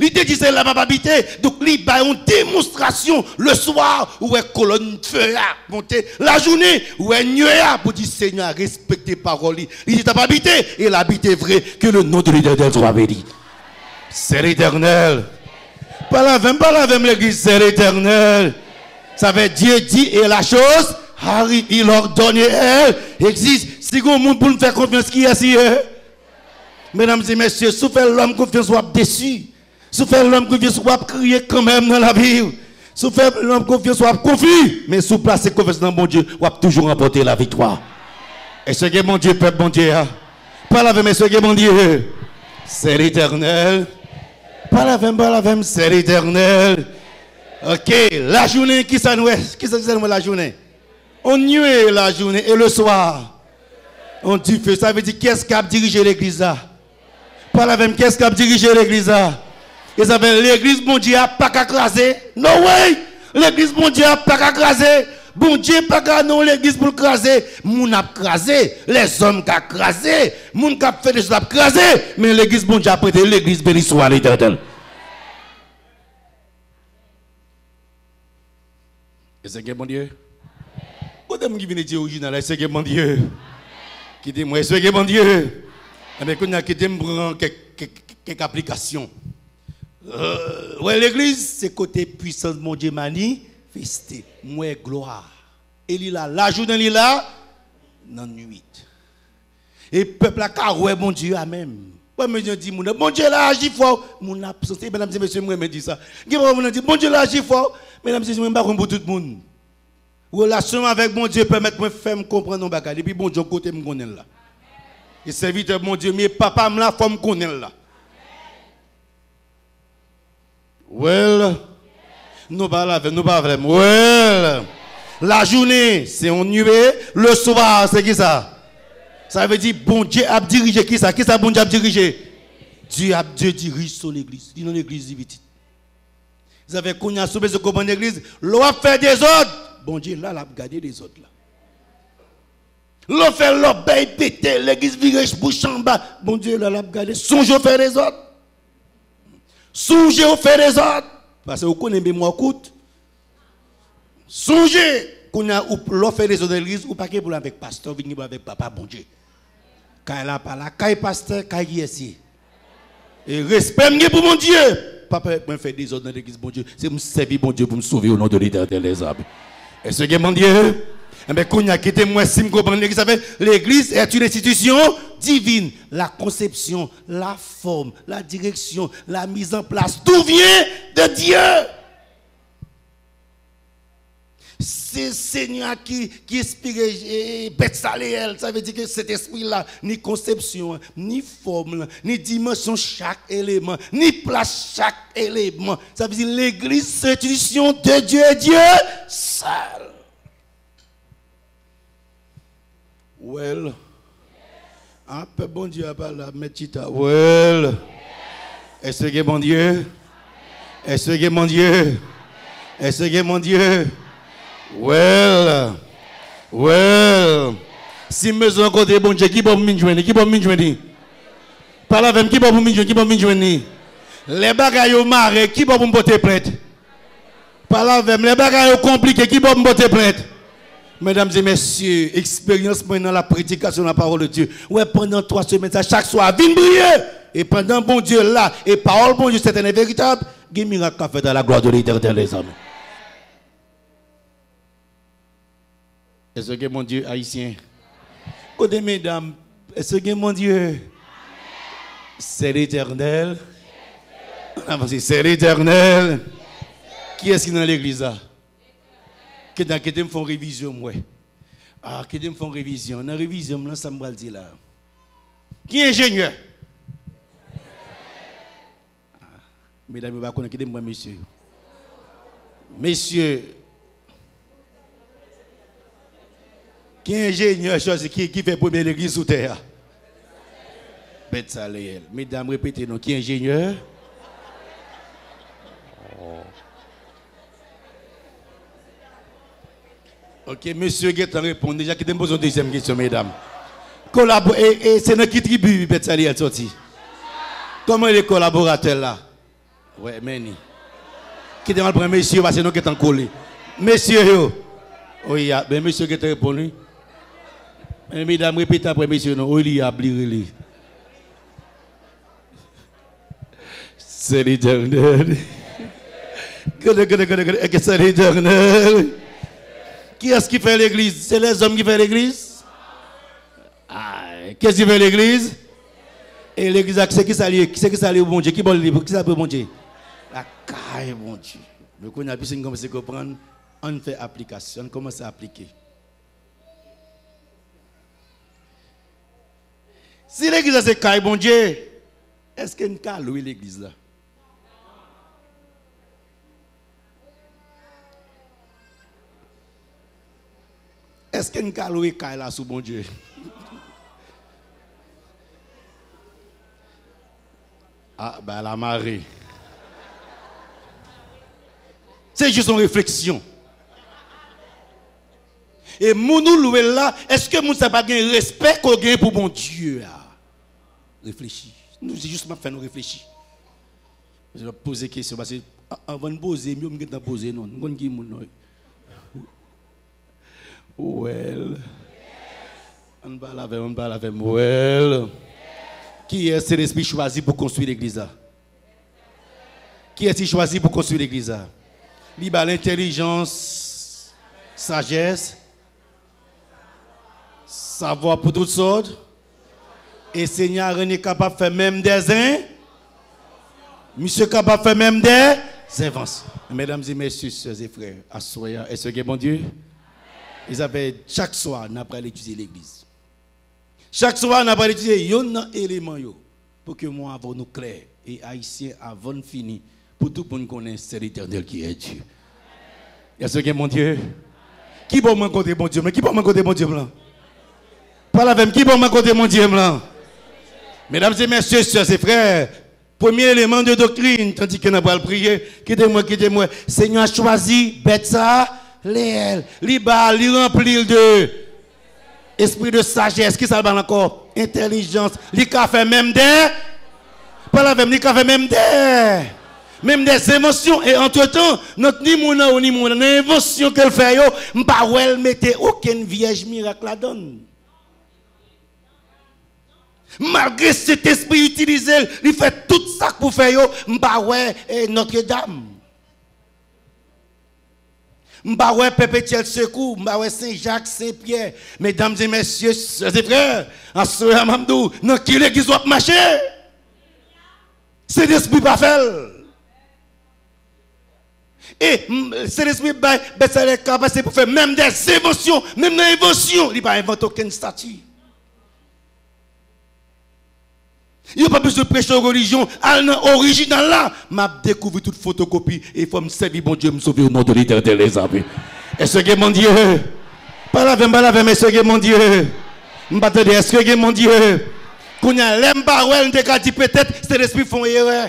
Speaker 4: Il te dit c'est là m'a habité, donc il y a une démonstration le soir où est colonne de feu à monter, la journée où est nuée pour dire Seigneur respecter parole. Il dit t'as pas habité et l'habité vrai que le nom de l'Éternel soit béni. C'est l'Éternel. Pas la même l'église, c'est l'Éternel. Ça veut Dieu dit et la chose arrive, il ordonne et elle existe. Si vous monde pour nous faire confiance qui est ici, mesdames et messieurs, si vous faites l'homme confiance, vous êtes déçu. Si vous faites l'homme confiance, vous êtes crier quand même dans la vie. Si vous faites l'homme confiance, vous êtes confus. Mais si vous placez confiance dans mon Dieu, vous êtes toujours remporter la victoire. Et ce que mon Dieu, peuple, mon Dieu, pas la même, ce que mon Dieu, c'est l'Éternel. Pas la même, c'est l'Éternel. Ok, la journée, qui ça nous la journée? On nuit la journée et le soir. On dit feu, ça veut dire qu'est-ce qui a dirigé l'église là? Pas la même, qu'est-ce qui a dirigé l'église là? Et ça veut l'église, mon Dieu, n'a pas qu'à craser. No way! L'église, mon Dieu, n'a pas qu'à craser. Bon Dieu, pas qu'à non l'église pour craser. Moun a crasé. Les hommes qui a crasé. Moun qui a fait des choses a crasé. Mais l'église, mon Dieu, a prêté l'église béni soit l'Éternel. Est-ce que mon Dieu? Quand qui vient dire original, est-ce que mon Dieu? Qui dit moi, est-ce que mon Dieu? Mais qu'on a quitté quelques applications. Ouais, l'église, c'est côté puissance, mon Dieu, manifesté. Moi, gloire. Et il a la journée, il a dans la nuit. Et le peuple a ouais, mon Dieu, a même. Moi, je dis, mon Dieu, là, agit fort. Mon absence, mesdames et messieurs, moi, je dis ça. Mon Dieu, là, agit fort. Mesdames et messieurs, je ne sais pas pour tout le monde. Relation avec mon Dieu permet de me faire comprendre nos bagages. Et puis, bon Dieu, côté, me connaît là. Et serviteur, mon Dieu, mais papa, me la forme connaît là. Well, nous parlons vraiment. Well, la journée, c'est en nuée. Le soir, c'est qui ça? Ça veut dire, bon Dieu a dirigé qui ça? Qui ça, bon Dieu a dirigé? Dieu dirige sur l'église. Dis non, l'église est petite. Vous avez connu à sauver ce qu'on l'église. L'on a fait des autres. Bon Dieu, là, il a gardé des autres là. L'on fait l'obéi pété, l'église virage bouche en bas. Bon Dieu, là, il a gardé. Songez au faire des autres. Songez au faire des autres. Parce que vous connaissez bien moi coûte. Songez qu'on a l'on fait des autres l'église ou pas que pour avec pasteur, venir avec papa, bon Dieu. Quand il a pas là, quand il pasteur, quand il est ici. Et respect pour mon Dieu. Papa, je fais des autres dans l'église, bon Dieu. C'est me servir, bon Dieu, pour me sauver au nom de l'Éternel, les hommes. Est-ce que mon Dieu? Mais quand il a quitté moi, si je comprends l'église, l'église est une institution divine. La conception, la forme, la direction, la mise en place, tout vient de Dieu. C'est le Seigneur qui inspire Betsaléel. Ça veut dire que cet esprit-là, ni conception, ni forme, ni dimension chaque élément, ni place chaque élément. Ça veut dire l'église, c'est l'institution de Dieu et Dieu seul. Well. Un peu bon Dieu a pas la metita. Well. Est-ce que mon Dieu? Est-ce que mon Dieu? Est-ce que mon Dieu? Well. Well. Si me côté bon Dieu, qui peut me joindre? Qui peut me joindre? Parle avec qui peut me joindre? Qui peut me joindre? Les bagailles au maré, qui peut me porter plainte? Parle avec les bagailles compliquées, qui peut me porter plainte? Mesdames et messieurs, expérience dans la prédication de la parole de Dieu. Ouais, pendant 3 semaines, chaque soir, viens briller. Et pendant bon Dieu là, et parole bon Dieu, c'est un véritable. Il y a un miracle qui a fait dans la gloire de l'Éternel, les amis.
Speaker 2: Est-ce que mon Dieu haïtien?
Speaker 4: Côté mesdames, est-ce que mon Dieu, c'est l'Éternel? C'est l'Éternel. Qui est-ce qui est dans l'église là? Qui me font révision, moi? Ah, qui me font révision? Dans la révision, là, ça me va le dire là. Qui est ingénieur? Mesdames, vous ne connaissez pas moi, monsieur. Monsieur, qui est ingénieur, qui fait première l'église sous terre? Bête Saléel. Mesdames, répétez, non, qui est ingénieur? Ok, monsieur Guetan répond. Déjà, qui te pose une deuxième question, mesdames. Et c'est dans qui tribu, Bête Saléel, sorti? Comment les collaborateurs là? Ouais, Meni. Qui te mal prendre monsieur, parce que nous qui t'en collé. Monsieur, yo. Oui, ben monsieur qui te répondu. Mesdames, répétez après monsieur, non. Oui, il y a bliré. C'est l'Éternel. C'est l'Éternel. Qui est-ce qui fait l'église? C'est les hommes qui font l'église? Qu'est-ce qui fait l'église? Et l'église, c'est qui s'allie au bon Dieu? Qui bon libre? Qui s'appelle au bon Dieu? La caille, bon Dieu. Mais quand on a pu commencer à comprendre, on fait application, on commence à appliquer. Si l'église c'est caille, bon Dieu, est-ce qu'il y a une louer l'église là? Est-ce qu'il y a une louer caille là sous bon Dieu? Ah, ben la marée. C'est juste une réflexion. Et mon nous là, est-ce que nous n'avons pas de respect qu'on gagne pour mon Dieu? Réfléchis. Nous juste faire nous réfléchir. Je vais poser des questions parce que avant de poser, mieux que de poser non. Well. On parle avec well. Qui est l'esprit choisi pour construire l'église là? Qui est-il choisi pour construire l'église là? Il a l'intelligence, sagesse, savoir pour toutes sortes. Et Seigneur est capable de faire même des Monsieur capable de faire même des inventions. Mesdames et messieurs, sœurs et frères, assoyez, est-ce que bon Dieu? Ils avaient chaque soir, nous avons étudié l'église. Chaque soir, nous avons étudié un élément pour que moi, avant nous clair et haïtiens, avant de finir, pour tout le monde connaisse, c'est l'Éternel qui est Dieu. Est-ce que mon Dieu? Qui peut me côté mon Dieu? Mais qui peut me côté mon Dieu blanc? Pas la même, qui peut me côté mon Dieu blanc? Mesdames et messieurs, sœurs et frères, premier élément de doctrine, tandis que nous allons prier, quittez-moi. Seigneur a choisi Betsa, Léel, Liba, li remplir de esprit de sagesse, qui ça va encore? Intelligence, li ka fait même des, pas la même, li ka fait même des émotions. Et entre-temps, notre ni mon invention qu'elle fait, m'pa elle mette aucune vierge miracle la donne. Malgré cet esprit utilisé, il fait tout ça pour faire m'pa Notre-Dame. M'pa Perpétuel Secours, m'pa Saint-Jacques, Saint-Pierre. Mesdames et messieurs, sœurs et frères, en ce moment, dans qui l'église doit marcher? C'est l'esprit pas fait. Et c'est l'esprit est capable pour faire même des émotions, même des émotions. Il n'a pas inventé aucune statue. Il n'y a pas besoin de prêcher aux religions. Original là, m'a découvert toute photocopie et il faut me servir, bon Dieu, me sauver au nom de l'Éternel, les amis. Est-ce que mon Dieu? Pas la même, est-ce que mon Dieu? Est-ce que mon Dieu? Quand il y a l'embarouel, peut-être c'est l'esprit font erreur.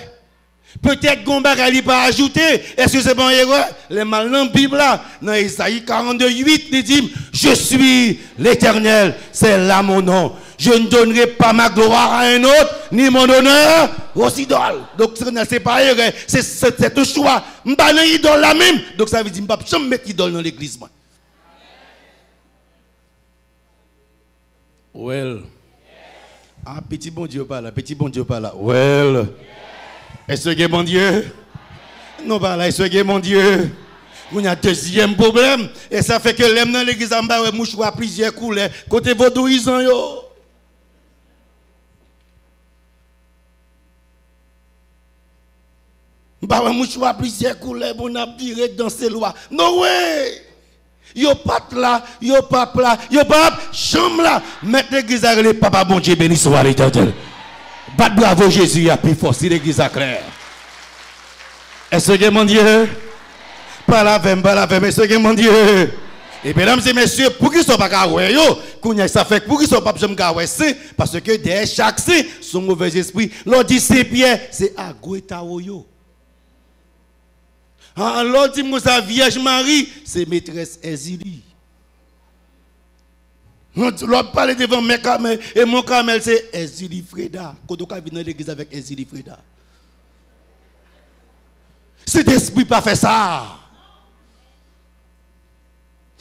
Speaker 4: Peut-être qu'on ne pas ajouter. Est-ce que c'est bon erreur? Les mal dans la Bible là, dans Isaïe 42:8, il dit, je suis l'Éternel, c'est là mon nom. Je ne donnerai pas ma gloire à un autre, ni mon honneur aux idoles. Donc ce n'est pas erreur, c'est un choix. Je ne suis pas idole là même. Donc ça veut dire que je ne peux pas mettre idole dans l'église. Well. Ah, petit bon Dieu pas là, petit bon Dieu pas là. Well. Est-ce que bon Dieu? Non, pas là, c'est mon Dieu. Il y a un deuxième problème. Et ça fait que l'aime dans l'église en bas, mouchoir plusieurs couleurs. Côté vaudouisant, yo. Bah, mouchoir plusieurs couleurs, on a viré dans ces lois. Non, ouais. Yo pas là, yo pas là, yo pas chambre là. Mettre l'église à le papa bon Dieu béni soit l'éternel. Bat bravo Jésus a plus fort si l'église a clair. Est-ce que mon Dieu? Pas la veine, est-ce que mon Dieu? Et mesdames et messieurs, pour qu'ils soient pas gawé yo, ça fait pour qu'ils soient pas jamais gawé, c'est parce que derrière chaque saint, son mauvais esprit, l'on dit c'est Pierre, c'est Agoueta yo. L'autre dit sa Vierge Marie, c'est maîtresse Ezilie. L'autre parle devant mes camels, et mon camel c'est Ezilie Freda. Quand on vient dans l'église avec Ezilie Freda. Cet esprit pas fait ça.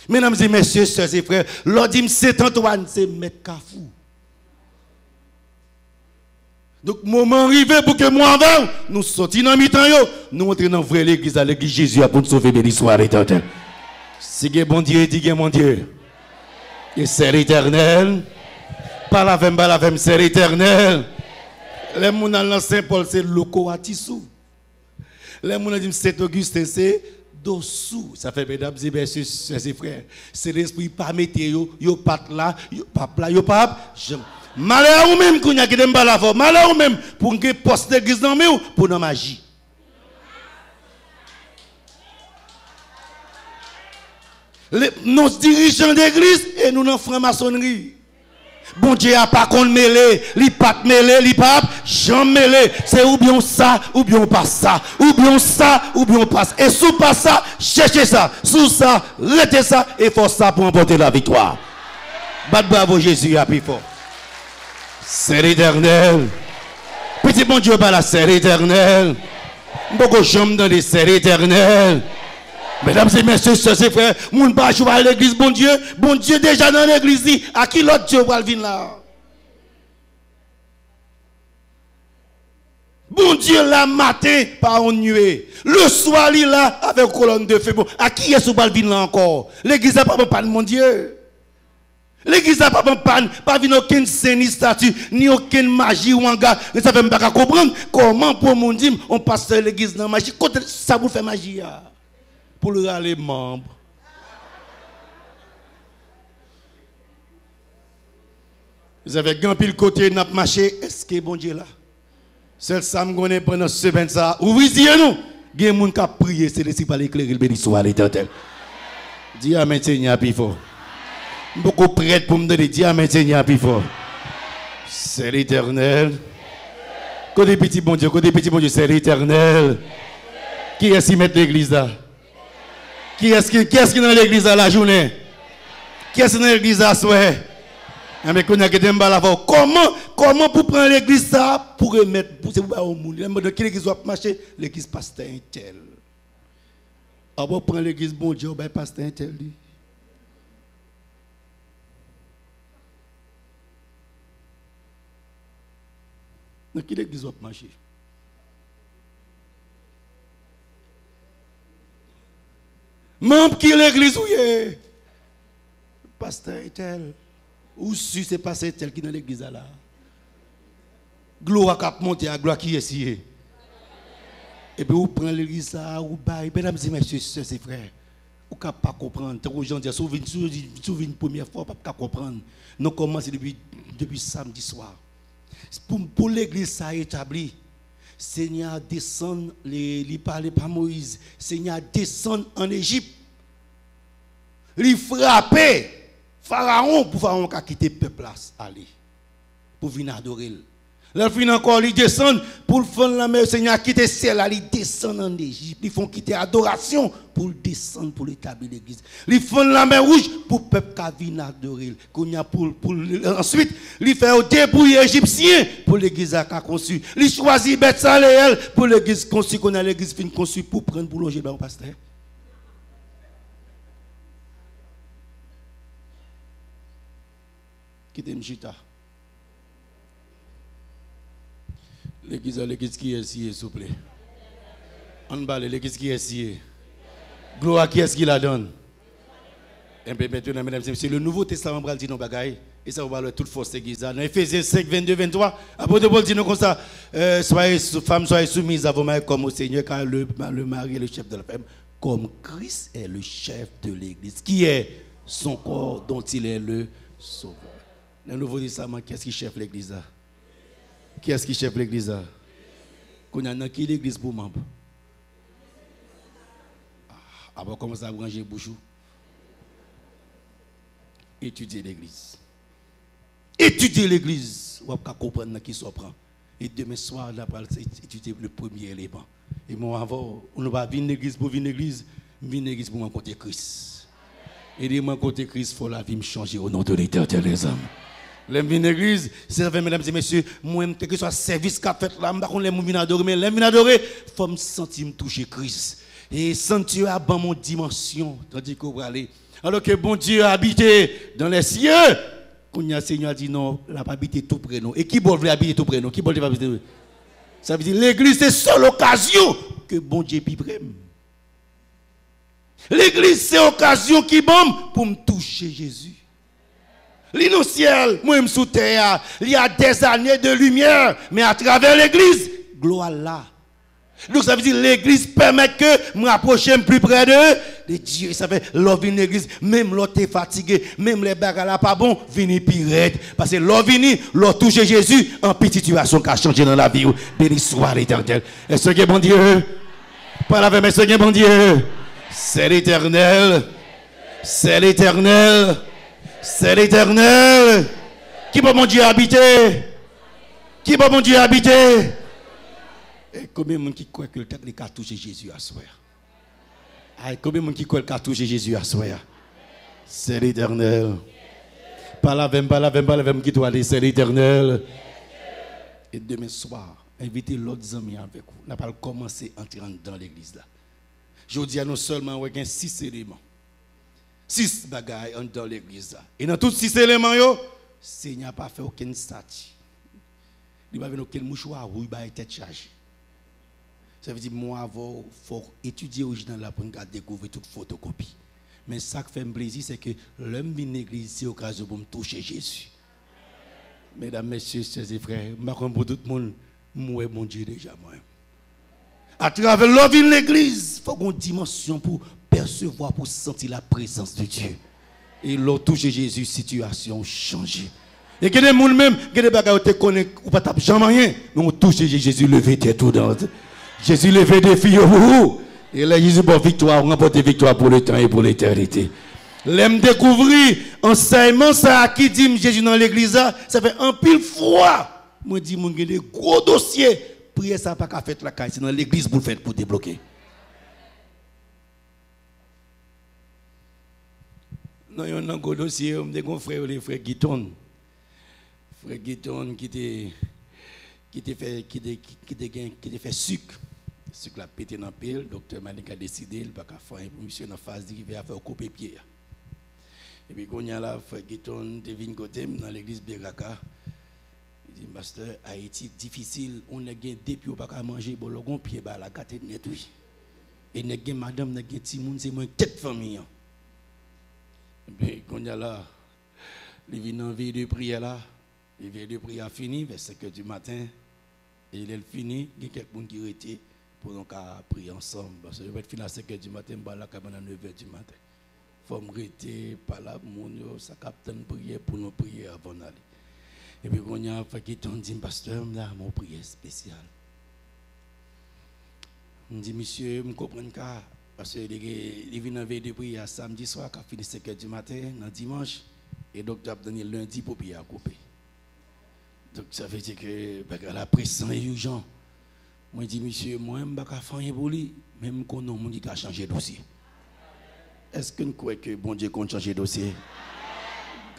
Speaker 4: Mesdames et messieurs, sœurs et frères, l'autre dit c'est Antoine, c'est Maître Kafou. Donc, moment arrivé pour que moi avant, nous sortions dans mi-temps, nous entrons dans la vraie l'église, à l'église Jésus, pour nous sauver, béni soit l'éternel. Si bon Dieu, dis mon Dieu. Et c'est l'éternel. Pas la vem, c'est l'éternel. Les gens dans Saint-Paul, c'est Loco Atissou. Les gens dans Saint-Augustin, c'est Dossou. Ça fait, mesdames et messieurs, sœurs et frères, c'est l'esprit pas météo, yo pas là, yo pas là, yo pas. Malheur ou même qu'on a qui n'aime pas la forme, malheur ou même pour que poste d'église dans ou pour la magie. Nous dirigeants d'église et nous dans franc-maçonnerie. Bon Dieu a pas qu'on mêlé, li pas mêlé, li pas jamais mêlé. C'est ou bien ça, ou bien pas ça, ou bien ça, ou bien pas ça. Et sous pas ça, cherchez ça, sous ça, retenez ça et force ça pour emporter la victoire. Bat bravo Jésus a plus fort. C'est l'éternel. Petit bon Dieu, par la c'est l'éternel. Beaucoup j'aime dans les c'est l'éternel. Mesdames et messieurs, sœurs et frères, moun pas jouer à l'église, bon Dieu déjà dans l'église, à qui l'autre Dieu va venir là? Bon Dieu la matin, par une nuée. Le soir, il là, avec colonne de feu. À qui est-ce que venir là encore? L'église n'a pas de panne, mon Dieu. L'église n'a pas de panne, pas venir aucune scène, ni statue, ni aucune magie ou un gars. Mais ça ne fait pas comprendre comment pour mon Dieu, on passe l'église dans la magie. Quand ça vous fait magie? Pour le râler membres. Vous avez grand pile côté, n'a pas marché. Est-ce que bon Dieu là? Seul ça me connaît pendant ce semaine ça. Ouvrez nous. Il y a des gens qui prié, c'est laissé par l'éclair, le béni soit l'éternel. Dis Amen, Seigneur, plus fort. Beaucoup prêts pour me donner, dis Amen, Seigneur, plus fort. C'est l'éternel. Côté petit bon Dieu, c'est l'éternel. Qui est-ce qui met l'église là? Qui est-ce qui est dans l'église à la journée? Qui est-ce qui est dans l'église à soir? Mais comment pour prendre l'église ça pour remettre pour au monde? Qui l'église doit marcher? L'église pasteur intel. Avant prendre l'église bon Dieu, pasteur intel. Dans qui l'église doit marcher? Membre qui l'église où est? Pasteur tel. Ou si c'est pasteur tel qui dans l'église là. Gloire cap monter à gloire qui est ici. Et puis vous prenez l'église ça ou bail mesdames et messieurs sœurs et frères. Vous ne pas comprendre. Tant gens disent souviens une première fois pas comprendre. Nous commençons depuis samedi soir. Pour l'église ça établi. Seigneur descend, il parlait par Moïse. Seigneur descend en Égypte. Il frappait Pharaon pour Pharaon qui a quitté le peuple aller. Pour venir adorer. Le fin encore, il descend pour faire la mer. Seigneur a quitté le ciel, il descend en Égypte. Ils font quitter l'adoration pour descendre pour établir l'église. Ils font la mer rouge pour le peuple qui vient adorer. Ensuite, il fait au débrouille égyptien pour l'église qui a conçu. Il choisit Bethsaléel pour l'église conçue, qu'on a l'église fin conçue pour prendre pour loger dans le pasteur. Quittez Mjita. L'église qui est ici, s'il vous plaît. On parle de l'église qui est ici. Gloire, qui est-ce qui la donne? Et bien maintenant, mesdames et messieurs, le Nouveau Testament va dire nos bagailles. Et ça va parler de toute force église. Dans Ephésiens 5, 22, 23, apôtre Paul dit nous comme ça, soyez femmes, soyez soumises à vos maris comme au Seigneur, car le mari est le chef de la femme, comme Christ est le chef de l'église, qui est son corps dont il est le sauveur. Le Nouveau Testament, qui est-ce qui chef l'église? Qui est-ce qui chef l'église? Qu'on a qui l'église pour membre? Avant commencer à branger bouchou. Étudier l'église. Étudier l'église. On va comprendre qui s'en prend. Et demain soir, on va étudier le premier élément. Et moi, avant, on va venir l'église pour venir l'église. Venir l'église pour rencontrer Christ. Et de rencontrer Christ, il faut la vie me changer au nom de l'Éternel, les hommes. Les venir l'église, c'est vrai, mesdames et messieurs, moi, quel que soit le service qu'a fait là, je ne sais pas si je adorer, mais les venir adorer, il faut me sentir me toucher Christ. Et sentir à ban mon dimension, tandis qu'on va aller. Alors que bon Dieu a habité dans les cieux, quand le Seigneur a dit non, il n'a pas habité tout près de nous. Et qui veut habiter tout près de nous? Qui veut habiter? Ça veut dire l'église, c'est la seule occasion que bon Dieu est près. L'église, c'est l'occasion qui bombe pour me toucher Jésus. L'île ciel, moi, je suis sous terre, il y a des années de lumière, mais à travers l'église, gloire là. Donc ça veut dire l'église permet que je me rapproche plus près de Dieu. Ça fait l'homme vient l'église, même l'autre est fatigué, même les bagarres là pas bon, vini pirate. Parce que l'homme vini, l'autre touche Jésus, en petite situation qui a changé dans la vie. Béni soit l'Éternel. Est-ce que bon Dieu? Parle avec moi, est-ce que bon Dieu? C'est l'Éternel. C'est l'Éternel. C'est l'Éternel. Qui peut mon Dieu habiter? Qui peut mon Dieu habiter? Et combien de gens qui croient que le temps a touché Jésus à soi? Combien de gens qui croient qu'il a touché Jésus à soi? C'est l'Éternel. Parle avec qui doit aller, c'est l'Éternel. Et demain soir, invitez l'autre ami avec vous. On n'a pas commencé à entrer dans l'église là. Je dis à nous seulement 6 éléments. 6 bagailles dans l'église là. Et dans tous 6 éléments, le Seigneur n'a pas fait aucune statue. Il n'a pas fait aucun mouchoir où il va être chargé. Ça veut dire, moi, il faut étudier original là pour découvrir toute photocopie. Mais ça qui fait un plaisir, c'est que l'homme vient à l'église, c'est l'occasion pour me toucher Jésus. Mesdames, messieurs, chers et frères, je ne pour tout le monde, moi, mon Dieu, déjà, moi. À travers l'homme vient à l'église, il faut qu'on ait une dimension pour percevoir, pour sentir la présence de Dieu. Et l'autre toucher Jésus, situation change. Et il y a des gens même, il y a des bagages qui ne connaissent pas jamais rien, mais on touche Jésus, levé tête tout dans. Jésus levé des filles au bout. Et là, Jésus pour victoire, on remporte victoire pour le temps et pour l'éternité. L'aime découvrir enseignement ça qui dit Jésus dans l'église, ça fait un pile froid. Moi dis mon des gros dossiers, prier ça pas qu'à faire la caille, c'est dans l'église pour le faire pour débloquer. Non, il y a un gros dossier, on me dit frère les frères Guiton. Frère Guiton qui était fait sucre. Ce qui a pété dans le pile, le docteur Manik a décidé, il va faire un monsieur dans la phase d'arriver à faire couper pied. Et puis, quand il y a là, frère Guiton devine côté dans l'église Beraka, il dit, Pasteur, Haïti, difficile, on a gagné depuis, on ne peut pas manger, bon, le pied, la gâte est net, oui. Et il y a madame, il y a petit monde, c'est moins 4 familles. Et puis, quand il y a là, il vient en veille de prière là, il vient de prière fini, vers 5 h du matin, et il est fini, il y a quelqu'un qui était pour nous prier ensemble. Parce que je vais finir à 5 h du matin, je vais à 9 h du matin. Il faut me rester par là, ça capte une prière pour nous prier avant d'aller. Et puis, quand il y a un qui dit, Pasteur, là, mon prière spéciale. Je dis, monsieur, je comprends pas. Parce que il vient en veille de prière samedi soir, quand il finit 5 h du matin, dimanche, et le docteur a donné lundi pour prier à couper. Donc, ça veut dire que la pression est urgente. Moi, je dis, monsieur, moi, je ne vais pas faire rien pour lui, même quand on dit qu'il a changé de dossier. Est-ce que nous croyons que bon Dieu compte changer de dossier?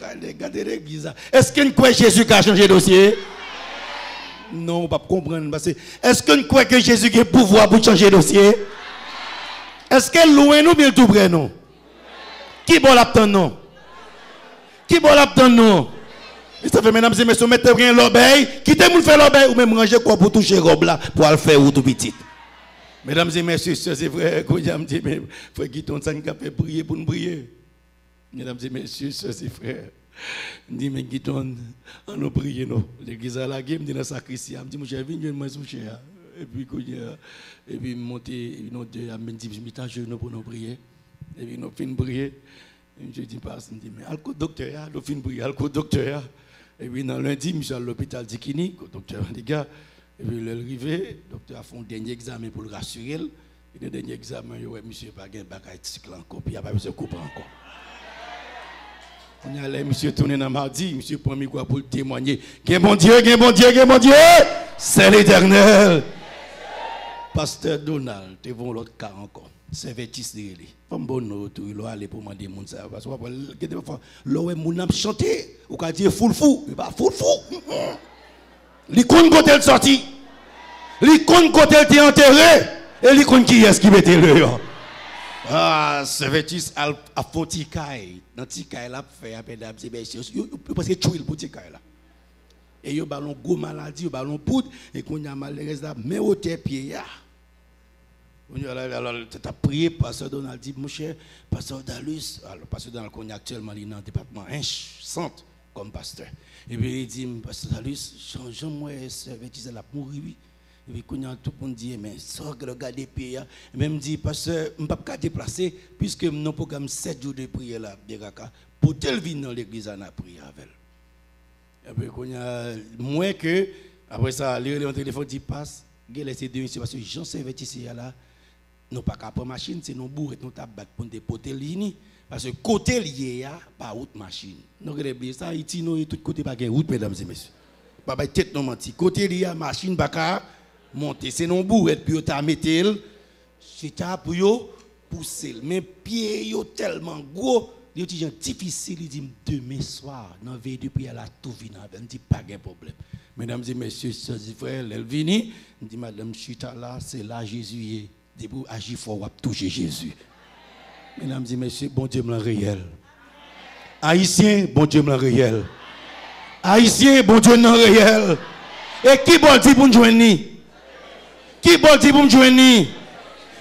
Speaker 4: Regardez l'église. Est-ce que nous croyons que Jésus a changé de dossier? Non, on ne peut pas comprendre. Est-ce que nous croyons que Jésus a le pouvoir pour changer de dossier? Est-ce que loin nous bien tout près nous? Qui bon l'abtend nous? Qui bon l'abtend nous? Et ça fait, mesdames et messieurs, mettez rien l'obéi, quittez-moi faire l'obéi ou même ranger quoi pour toucher robe là, pour le faire ou tout petit. Mesdames et messieurs, c'est vrai, quand je me dis, mais frère Guiton, ça nous fait prier pour nous prier. Mesdames et messieurs, c'est frère. Je dis, mais Guiton, on nous prie, nous. L'église à la guerre, je dis, dans sa Christian, je dis, mon cher, viens, moi, mon cher. Et puis, monter, nous deux, à me dire, je vais pour nous prier. Et puis, nous finissons prier. Je dis, pas, je dis, mais alcool docteur, nous finissons prier, alcool docteur. Et puis, dans lundi, je suis à l'hôpital d'Ikini, docteur, les gars. Et puis, l'arrivée, le docteur a fait un dernier examen pour le rassurer. Et le dernier examen, il a dit, monsieur, pas de bagaille cycle encore, puis il n'y a pas besoin de couper encore. On y allait, monsieur, tourner dans mardi, monsieur, prend quoi pour le témoigner. Qu'est bon Dieu, qu'est bon Dieu, qu'est bon Dieu, c'est l'Éternel. Pasteur Donald, tu vas l'autre cas encore. C'est Vertis de lui. Comme bon autre, il va aller pour demander mon ça. Parce que l'eau mon âme chanter, ou qu'a dit full fou, il va full fou. L'icône côté le sorti. L'icône côté était enterré. Et l'icône qui est-ce qui mettait le ah, c'est Vertis à Fontikaï. Dans Tikaï, là, fait appel d'absé, parce que tu es pour Tikaï là. Et il y a un gros maladie, il y a un poudre, et qu'on a malheureusement là, mais au pied. Alors, tu as prié, Pasteur Donald dit, mon cher, Pasteur Dalus, alors, Pasteur Donald, qu'on est actuellement dans le département 1 centre comme pasteur. Et puis il dit, Pasteur Dalus, Jean-moi, c'est Vertis là, pour mourir. Et puis, quand tout le monde dit, mais ça, regardez, pays. Même dit, Pasteur, je ne peux pas déplacer, puisque nous programme 7 jours de prière là, pour tel venir dans l'église, on a prié avec elle. Et puis, quand il y a moins que, après ça, le téléphone dit, passe, il laisse deux parce que Jean Servet ici, là, nous pas qu'à prendre machine, c'est nos bourres, nous tabac pour des potes lignes. Parce que côté lié, pas haute machine. Nous regardons ça, Haïti, nous, tout côté, pas de route, mesdames et messieurs. Pas de tête, non menti. Côté lié, machine, pas monter, c'est non bourre, puis tu as mis c'est pour pousser. Mais pieds yo tellement gros, il est difficile, il dit demain soir, dans veille de prière là tout vient, il dit pas de problème. Mesdames et messieurs, sœurs et frères, elle vient, il dit madame Chita là, c'est là Jésus est. Debout agir fort, toucher Jésus. Mesdames et messieurs, bon Dieu me l'a réel. Haïtien, bon Dieu me l'a réel. Haïtien, bon Dieu me l'a réel. Et qui bon dit pour nous joindre? Qui bon dit pour me joindre?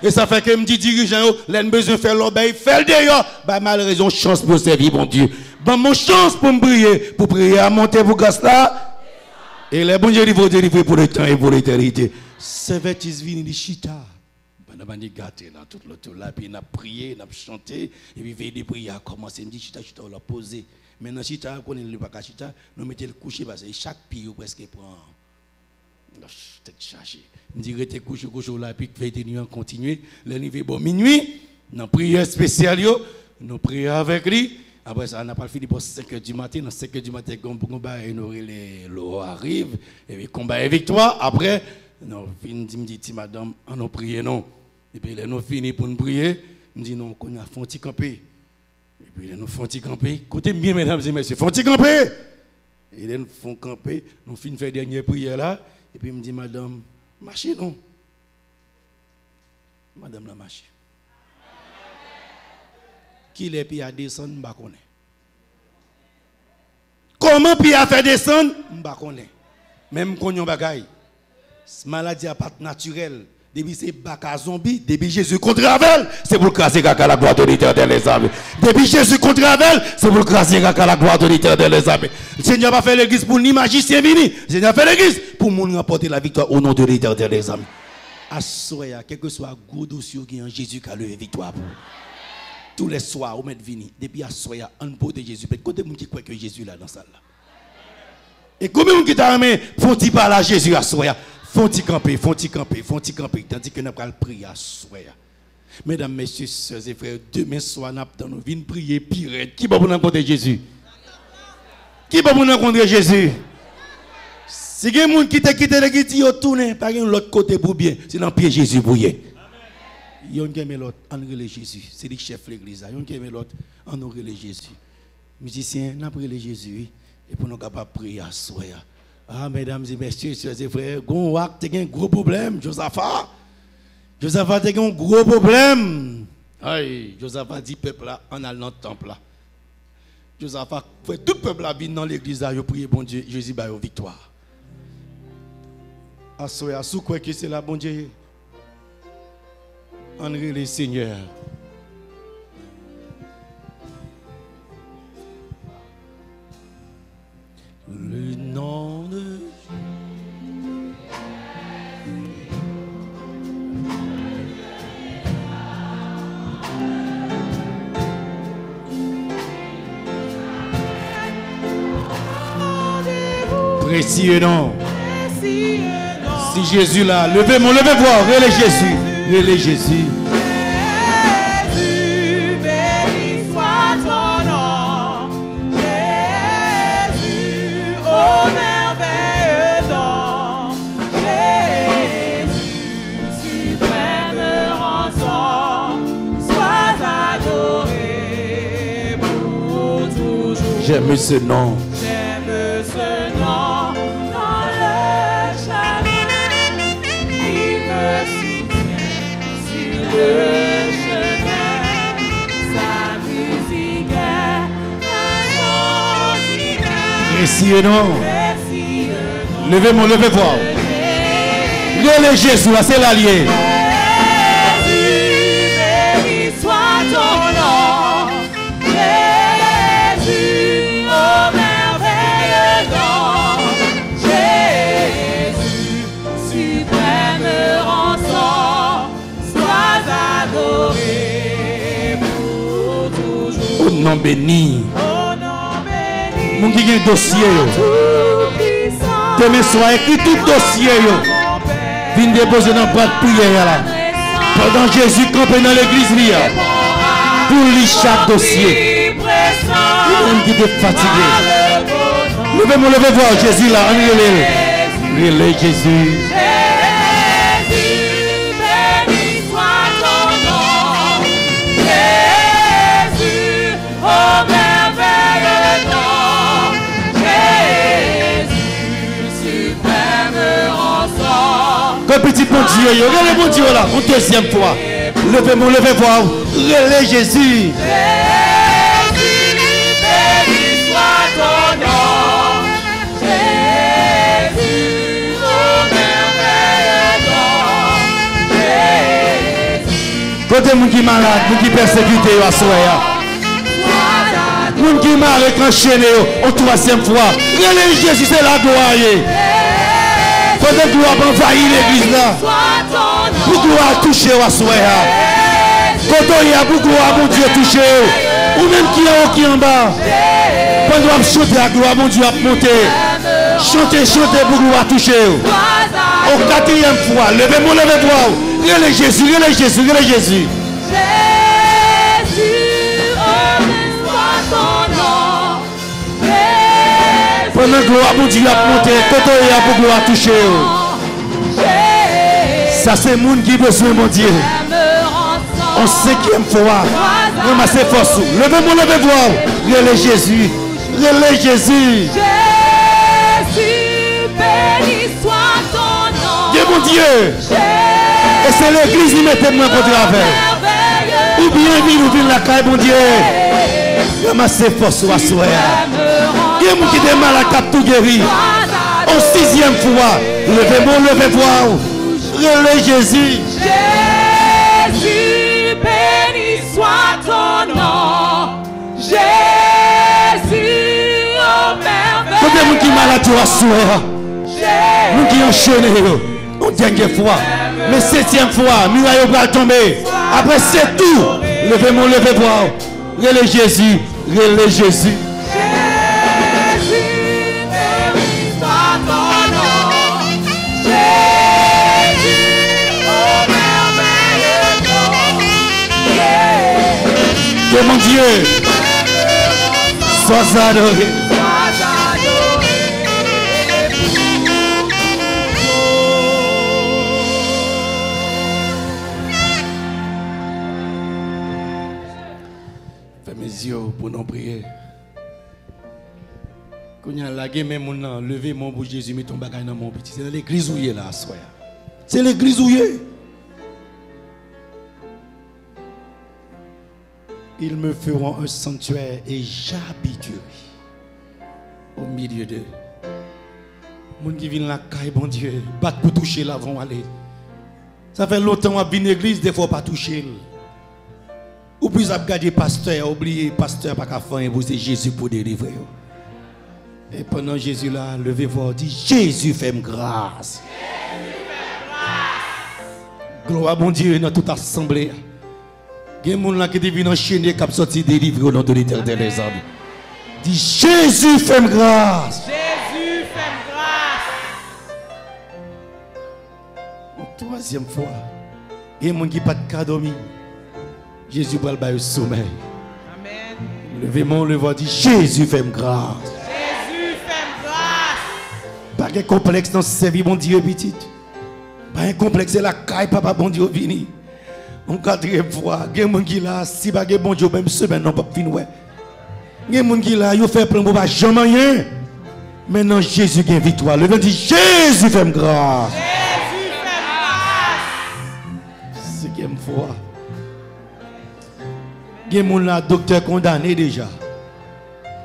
Speaker 4: Et ça fait que me dit dirigeant, l'en besoin faire l'obéi, faire d'ailleurs, bah malheureusement chance pour servir bon Dieu. Bah mon chance pour me prier, pour prier à monter pour grâce là. Et les bon Dieu il va délivrer pour le temps et pour l'éternité. Servetis vini di chita. Bah n'a gâté là tout le tour là puis n'a prié, n'a chanté et puis veille de prière a commencé me dit chita on l'a posé. Maintenant chita connaît le pas chita, nous mettez le coucher parce que chaque pied presque prend tête chargée. Je dis rester couché là puis 21h continuer le niveau bon minuit dans prière spéciale nous prions avec lui après ça on n'a pas fini pour 5h du matin dans 5h du matin combat et l'eau arrive et puis combat et victoire après non me dit madame on nous prier non et puis là nous fini pour nous prier me dit non qu'on a fonti camper et puis là nous fonti camper côté bien mesdames et messieurs fonti camper et là nous font camper nous finissons faire dernière prière là et puis il me dit, madame, marchez non. Madame la marche. Qui les puis à descendre, je ne sais pas. Comment puis à faire descendre, je ne sais pas. Même quand on bagaille. Maladie à part naturelle. Depuis c'est baka zombie, depuis Jésus contre Ravel, c'est pour craser caca la gloire de l'Éternel les amis. Depuis Jésus contre Ravel, c'est pour craser caca la gloire de l'Éternel les amis. Le Seigneur va faire l'église pour ni magicien vini. Le Seigneur fait l'église pour nous remporter la victoire au nom de l'Éternel les amis. Assoya, quel que soit gros dossier qui en Jésus qui a levé victoire pour. Tous les soirs, on met vini. Depuis assoya, on peut de Jésus. Mais côté moun qui croit que Jésus là dans salle là. Et combien moun qui t'a amené, faut-il parler à Jésus assoya. Font-ils camper, tandis que nous allons prier à soi. Mesdames, messieurs, sœurs et frères, demain soir, nous venons prier pire. Qui va vous rencontrer Jésus? Qui va vous rencontrer Jésus? Si il y a des gens qui te quittent l'église, ils tournent par l'autre côté pour bien. C'est dans le pied Jésus pour bien. Il y a un l'autre, en relais Jésus. C'est le chef de l'église. Il y a un l'autre, en relais Jésus. Musiciens, nous prions Jésus. Et pour nous capables de prier à soi. Ah, mesdames et messieurs, sœurs et frères, Gonwak, tu as un gros problème, Josaphat. Josaphat, tu as un gros problème. Aïe, Josaphat dit peuple là, en allant dans le temple là. Josaphat, tout le peuple là, vient dans l'église là, il prie, bon Dieu, Jésus va y victoire. Assoya, sous quoi que c'est là, bon Dieu. André le Seigneur. Le nom de précieux nom. Si Jésus là, levez voir, relève Jésus, relève Jésus.
Speaker 1: Jésus, béni soit ton nom. Jésus, oh merveilleux don. Jésus, suprême rançon, sois adoré pour toujours.
Speaker 4: J'aime ce nom.
Speaker 1: J'aime ce nom. Dans le chemin, il me soutient sur le chemin. Sa musique est extraordinaire.
Speaker 4: Précieux nom.
Speaker 1: Précieux nom.
Speaker 4: Levez voir. Relève Jésus, c'est l'allié.
Speaker 1: Jésus, béni soit ton nom. Jésus, oh merveilleux don. Jésus, suprême rançon, sois adoré pour toujours.
Speaker 4: Au nom béni.
Speaker 1: Au nom béni,
Speaker 4: Mon qui a un dossier.
Speaker 1: tout-puissant,
Speaker 4: Demain soir, écrit tout dossier.
Speaker 1: mon Père,
Speaker 4: Viens déposer dans le bras de prière là. Pendant Jésus campé dans l'église là. Pour lui chaque dossier. Même qui est fatigué. Levez voir Jésus là. Relève Jésus.
Speaker 1: Jésus, béni soit ton nom. Jésus, oh merveilleux nom. Jésus, suprême rançon.
Speaker 4: Comme petit bon Dieu, regardez mon Dieu là, une deuxième fois. Levez voir. Relève Jésus.
Speaker 1: Jésus, béni soit ton nom. Jésus, oh merveilleux nom. Jésus,
Speaker 4: Côté moun qui malade, moun qui persécuté à soya. Moun qui malade enchaîné une troisième fois. Relève Jésus, c'est la gloire. Côté gloire envahir l'église là. Pour gloire toucher à soya. Côté il y a pour gloire mon Dieu toucher. Ou même qui est en haut qui est en bas. Pendant qu'on chante la gloire mon Dieu a monté. Chantez pour gloire toucher. Au quatrième fois, levez voir. Relève Jésus.
Speaker 1: Jésus, oh soit ton nom. Jésus,
Speaker 4: Pendant que gloire mon Dieu a monté, côté il y a pour gloire toucher. Ça c'est le monde qui besoin mon Dieu. En cinquième fois, ramassez force. Levez voir. Relève Jésus.
Speaker 1: Jésus, béni soit ton nom.
Speaker 4: Dieu mon Dieu. Et c'est l'église qui mettait moi contre la veille. Ou bien vient la caille mon Dieu. Ramassez force à soi. Il y a des gens qui ont mal à cap tout guéri. En sixième fois, levez voir. Relève Jésus.
Speaker 1: Jésus, béni soit ton nom. Jésus, oh merveilleux.
Speaker 4: Quand des gens qui sont malades à soi. Nous qui enchaînés. Une dernière fois. Mais septième fois, muraille va tomber. Après c'est tout. Levez voir. Relève Jésus.
Speaker 1: Jésus, béni soit ton nom. Jésus, oh merveilleux nom.
Speaker 4: Dieu mon Dieu. Sois adoré. Mes yeux pour nous prier. Quand il y a la guerre, même lever mon bout Jésus, met ton bagage dans mon petit. C'est l'église où il est là, soya. C'est l'église où il est. Ils me feront un sanctuaire et j'habiterai au milieu d'eux. Mon qui vient la caille, bon Dieu, battre pour toucher là, vont aller. Ça fait longtemps qu'on vient à l'église, des fois pas toucher. Ou plus à regarder pasteur, oublier pasteur pas qu'à faire c'est Jésus pour délivrer. Et pendant Jésus là, levez-vous, dit Jésus fait grâce. Gloire à mon Dieu dans toute assemblée. Il y a des gens qui viennent enchaîner, qui ont sorti délivré au nom de l'Éternel des hommes. Dit Jésus fait grâce.
Speaker 1: Jésus fait grâce.
Speaker 4: Troisième fois, il y a des gens qui n'ont pas de cas dormir. Jésus va le sommeil.
Speaker 1: Amen.
Speaker 4: Levez-moi, le voix dit Jésus fait grâce.
Speaker 1: Jésus fait grâce.
Speaker 4: Pas de complexe dans ce service, mon Dieu, petit. Pas un complexe, c'est la caille, papa, bon Dieu, vini. On quatrième fois, il y a des gens qui là, si pas de bon Dieu, même semaine, non, pas finir. Il y a des gens qui là, ils font plein de pas jamais rien. Maintenant, Jésus gagne victoire. Le dit Jésus fait grâce.
Speaker 1: Jésus fait grâce.
Speaker 4: Cinquième fois. Il y a des gens là, docteur condamné déjà.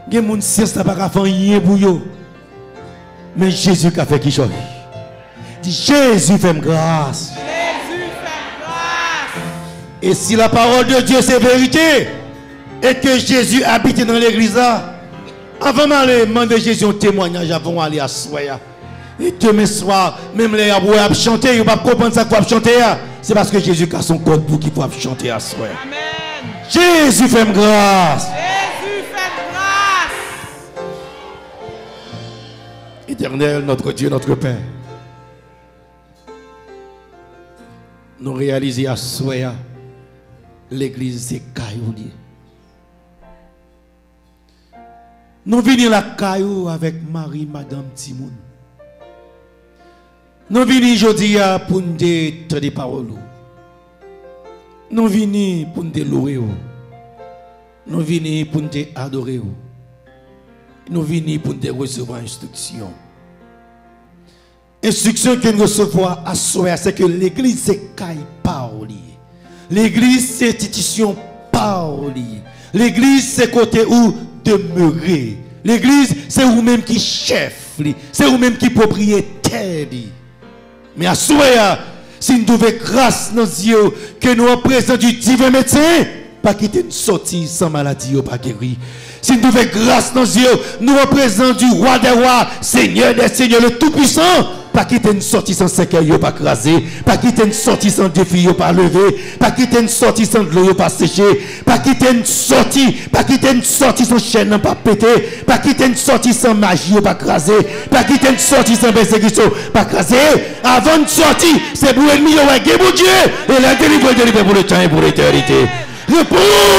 Speaker 4: Il y a des gens qui sieste pas faire rien pour eux. Mais Jésus a fait quelque chose. Dit Jésus fait grâce.
Speaker 1: Jésus fait grâce.
Speaker 4: Et si la parole de Dieu c'est vérité, et que Jésus habite dans l'église là, avant d'aller demander Jésus un témoignage, avant d'aller à Soya. Et demain soir, même les aboués chanter, ils ne peuvent pas comprendre ça qu'il faut chanter. C'est parce que Jésus a son corps pour qu'il faut chanter à Soya.
Speaker 1: Amen.
Speaker 4: Jésus fait grâce.
Speaker 1: Jésus fait grâce.
Speaker 4: Éternel, notre Dieu, notre Père. Nous réalisons à Soya, l'église c'est caillou. Nous venons la caillou avec Marie, Madame Timoun. Nous venons aujourd'hui pour nous dire des paroles. Nous venons pour nous louer. Nous venons pour nous adorer. Nous venons pour nous recevoir instruction. Instruction que nous recevons à Soya, c'est que l'église c'est caille parole. L'église c'est institution parole. L'église c'est côté où demeurer. L'église c'est vous-même qui chef. C'est vous-même qui propriétaire. Mais à Soya, si nous devons grâce dans Dieu que nous représentons du divin médecin, pas quitter une sortie sans maladie ou pas guéri. Si nous devons grâce dans Dieu, nous représentons du roi des rois, Seigneur des seigneurs, le tout-puissant. Pas quitter une sortie sans séquelles, pas craser. Pas quitter une sortie sans défi, pas lever. Pas quitter une sortie sans de l'eau, pas sécher. Pas quitter une sortie sans chaîne, pas péter. Pas quitter une sortie sans magie, pas craser. Pas quitter une sortie sans persécution, pas craser. Avant de sortir, c'est pour l'ennemi, ouais, mon Dieu. Et la délivrer pour le temps et pour l'éternité. Réponds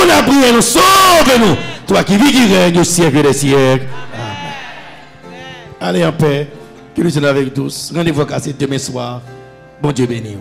Speaker 4: la prière, nous sauve-nous. Toi qui vis, qui règne au siècle des siècles. Amen. Allez en paix. Que nous sommes avec tous. Rendez-vous cassé demain soir. Bon Dieu béni.